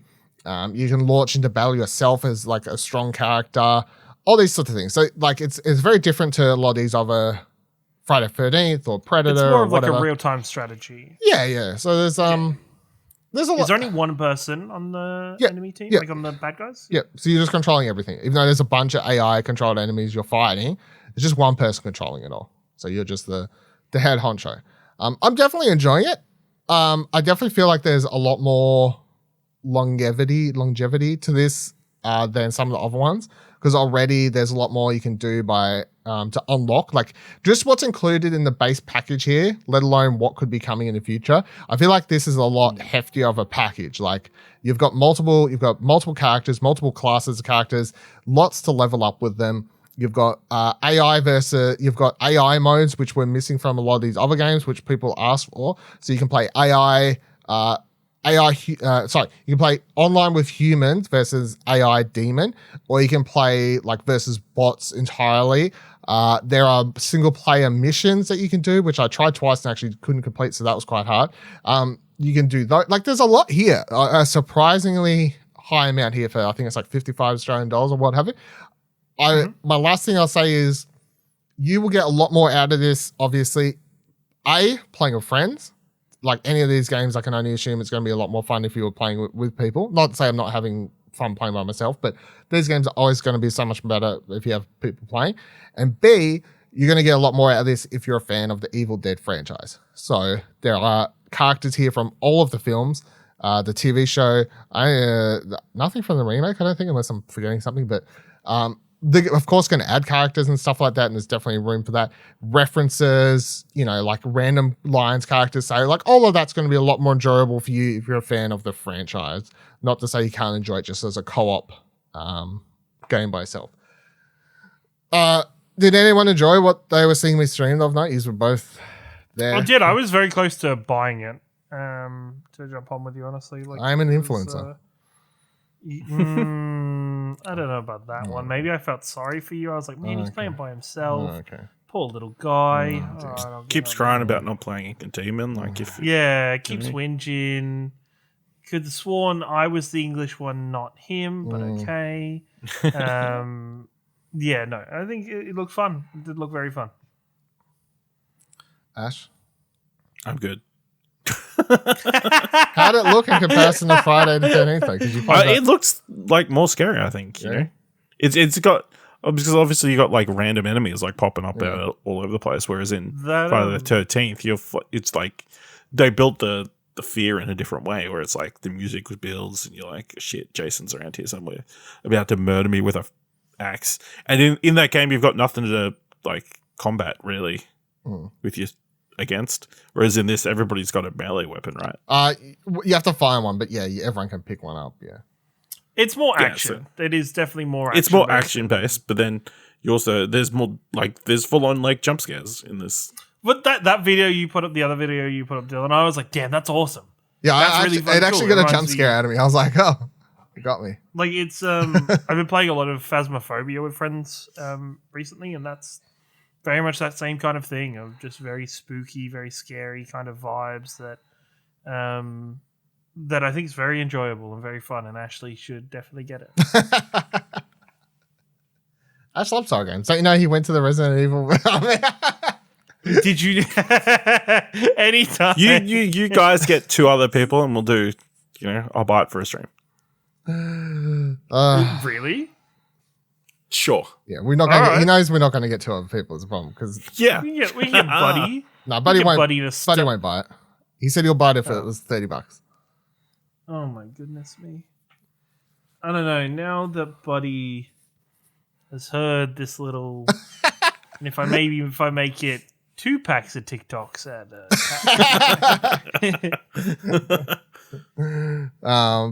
You can launch into battle yourself as like a strong character. All these sorts of things. So like it's very different to a lot of these other Friday 13th or Predator. It's more of like whatever. a real time strategy. Yeah. So there's a lot. Is there only one person on the enemy team? Yeah. Like on the bad guys? Yeah. So you're just controlling everything. Even though there's a bunch of AI controlled enemies you're fighting, it's just one person controlling it all. So you're just the head honcho. I'm definitely enjoying it. I definitely feel like there's a lot more longevity to this than some of the other ones. Because already there's a lot more you can do by to unlock, like just what's included in the base package here, let alone what could be coming in the future. I feel like this is a lot heftier of a package. Like you've got multiple characters, multiple classes of characters, lots to level up with them. You've got you've got AI modes, which we're missing from a lot of these other games, which people ask for. So you can play you can play online with humans versus AI demon, or you can play like versus bots entirely. There are single player missions that you can do, which I tried twice and actually couldn't complete, so that was quite hard. You can do those. Like there's a lot here, a surprisingly high amount here for, I think it's like 55 Australian dollars or what have you. My last thing I'll say is you will get a lot more out of this, obviously. Playing with friends. Like any of these games, I can only assume it's going to be a lot more fun if you were playing with people. Not to say I'm not having fun playing by myself, but these games are always going to be so much better if you have people playing. And B, you're going to get a lot more out of this if you're a fan of the Evil Dead franchise. So there are characters here from all of the films, the TV show. Nothing from the remake, I don't think, unless I'm forgetting something. But they're, of course, going to add characters and stuff like that, and there's definitely room for that. References, like random lines characters say, like all of that's going to be a lot more enjoyable for you if you're a fan of the franchise. Not to say you can't enjoy it just as a co-op game by itself. Did anyone enjoy what they were seeing me stream the other night? You were both there. I did. I was very close to buying it to jump on with you, honestly. Like, I'm an influencer. I don't know about that one. Maybe I felt sorry for you. I was like, man, he's playing by himself. Okay. Poor little guy. Keeps crying about not playing in containment. Like keeps whinging. Could have sworn I was the English one, not him, but okay. I think it looked fun. It did look very fun. Ash? I'm good. How'd it look in comparison to Friday the 13th? It looks like more scary, I think. You know? It's got, because obviously you got like random enemies like popping up all over the place, whereas in Friday the 13th, it's like they built the fear in a different way, where it's like the music builds and you're like, shit, Jason's around here somewhere about to murder me with a axe. And in that game, you've got nothing to like combat really with your against, whereas in this, everybody's got a melee weapon, right? You have to find one, but everyone can pick one up. It's more action. It is definitely more action. It's more action based, but then you also there's more like there's full on like jump scares in this. But that video you put up, the other video you put up, Dylan, I was like, damn, that's awesome. Yeah, that's it actually got a jump scare out of me. I was like, oh, it got me. Like it's I've been playing a lot of Phasmophobia with friends recently, and that's very much that same kind of thing of just very spooky, very scary kind of vibes that that I think is very enjoyable and very fun, and Ashley should definitely get it. Ash loves horror games. Don't you know he went to the Resident Evil? Did you? Anytime. You guys get 2 other people, and we'll do. I'll buy it for a stream. Really? Sure. Yeah, we're not. Gonna He knows we're not going to get 2 other people. Is the problem because We can get Buddy. no, Buddy won't. Buddy Won't buy it. He said he'll buy it if it was $30. Oh my goodness me! I don't know. Now that Buddy has heard this little, and if I make it 2 packs of TikToks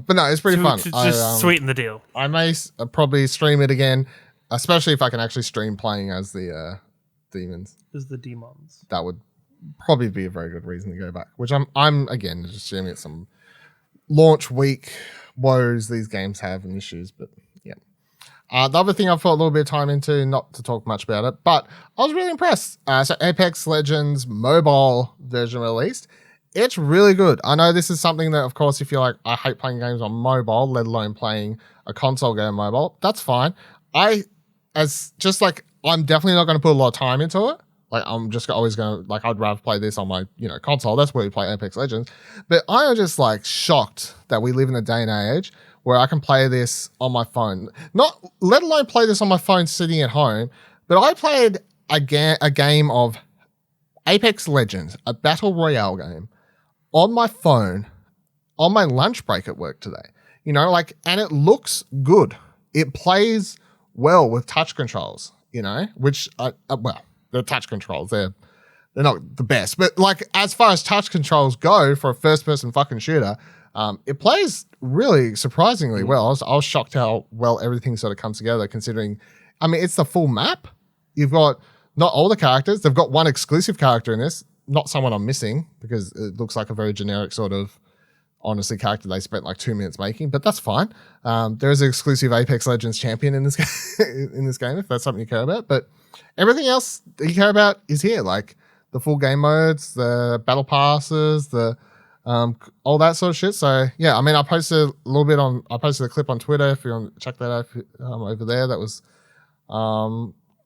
but no, it's pretty fun. to just sweeten the deal. I may probably stream it again, especially if I can actually stream playing as the demons. As the demons. That would probably be a very good reason to go back. Which I'm again just assuming it's some launch week woes these games have and issues, but yeah. The other thing I've put a little bit of time into, not to talk much about it, but I was really impressed. So Apex Legends mobile version released. It's really good. I know this is something that, of course, if you're like, I hate playing games on mobile, let alone playing a console game mobile, that's fine. I'm definitely not going to put a lot of time into it. Like, I'm just always going to, I'd rather play this on my, console. That's where we play Apex Legends. But I am just, shocked that we live in a day and age where I can play this on my phone. Not, let alone play this on my phone sitting at home, but I played a game of Apex Legends, a battle royale game, on my phone, on my lunch break at work today. And it looks good. It plays well with touch controls, which, the touch controls, they're not the best. But, as far as touch controls go for a first-person fucking shooter, it plays really surprisingly well. I was shocked how well everything sort of comes together, considering, it's the full map. You've got not all the characters. They've got one exclusive character in this, not someone I'm missing, because it looks like a very generic sort of, honestly, character they spent 2 minutes making, but that's fine. There is an exclusive Apex Legends champion in this game, if that's something you care about. But everything else that you care about is here, the full game modes, the battle passes, the all that sort of shit. So yeah, I posted I posted a clip on Twitter if you want to check that out over there. That was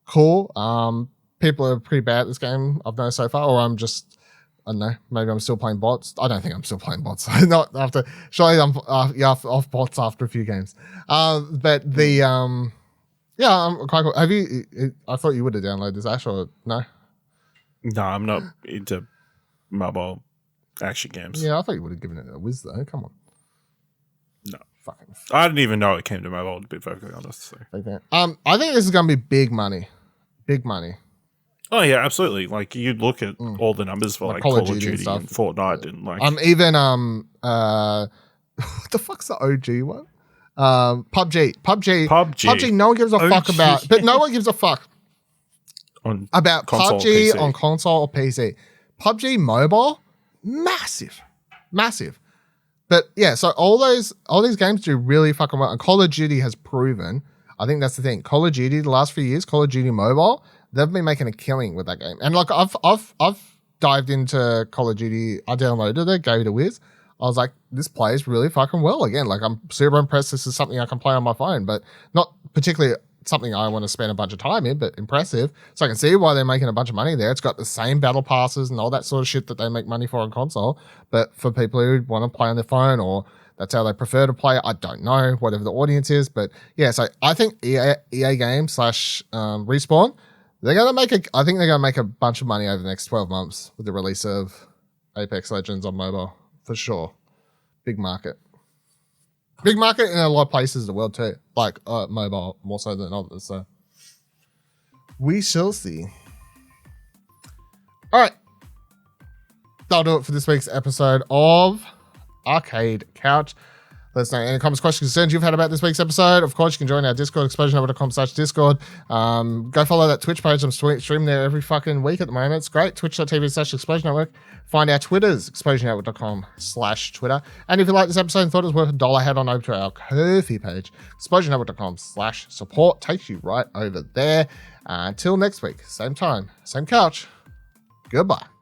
cool. People are pretty bad at this game, I've noticed so far, or I don't know, maybe I'm still playing bots. I don't think I'm still playing bots. Not after, surely I'm off bots after a few games. But I'm quite cool. Have you, I thought you would have downloaded this, Ash, or no? No, I'm not into mobile action games. Yeah, I thought you would have given it a whiz though. Come on. No. Fucking. I didn't even know it came to mobile, to be perfectly honest. So. I think this is going to be big money. Big money. Oh yeah, absolutely. You look at all the numbers for Call of Duty and Fortnite and even what the fuck's the OG one? PUBG. No one gives a fuck about, but no one gives a fuck about PUBG on console or PC. PUBG mobile, massive. But yeah, so all these games do really fucking well, and Call of Duty has proven. I think that's the thing. Call of Duty the last few years, Call of Duty mobile, they've been making a killing with that game. And I've dived into Call of Duty. I downloaded it, gave it a whiz. I was like, this plays really fucking well again. I'm super impressed. This is something I can play on my phone, but not particularly something I want to spend a bunch of time in, but impressive. So I can see why they're making a bunch of money there. It's got the same battle passes and all that sort of shit that they make money for on console. But for people who want to play on their phone, or that's how they prefer to play, I don't know, whatever the audience is. But yeah, so I think EA Games / Respawn, they're going to make a bunch of money over the next 12 months with the release of Apex Legends on mobile, for sure. Big market. Big market in a lot of places in the world too, mobile more so than others. So we shall see. All right. That'll do it for this week's episode of Arcade Couch. Let us know any comments, questions, concerns you've had about this week's episode. Of course, you can join our Discord, explosionnetwork.com/Discord. Go follow that Twitch page. I'm streaming there every fucking week at the moment. It's great. Twitch.tv/explosionnetwork. Find our Twitters, explosionnetwork.com/Twitter. And if you like this episode and thought it was worth $1, head on over to our Ko-fi page, explosionnetwork.com/support. Takes you right over there. Until next week, same time, same couch. Goodbye.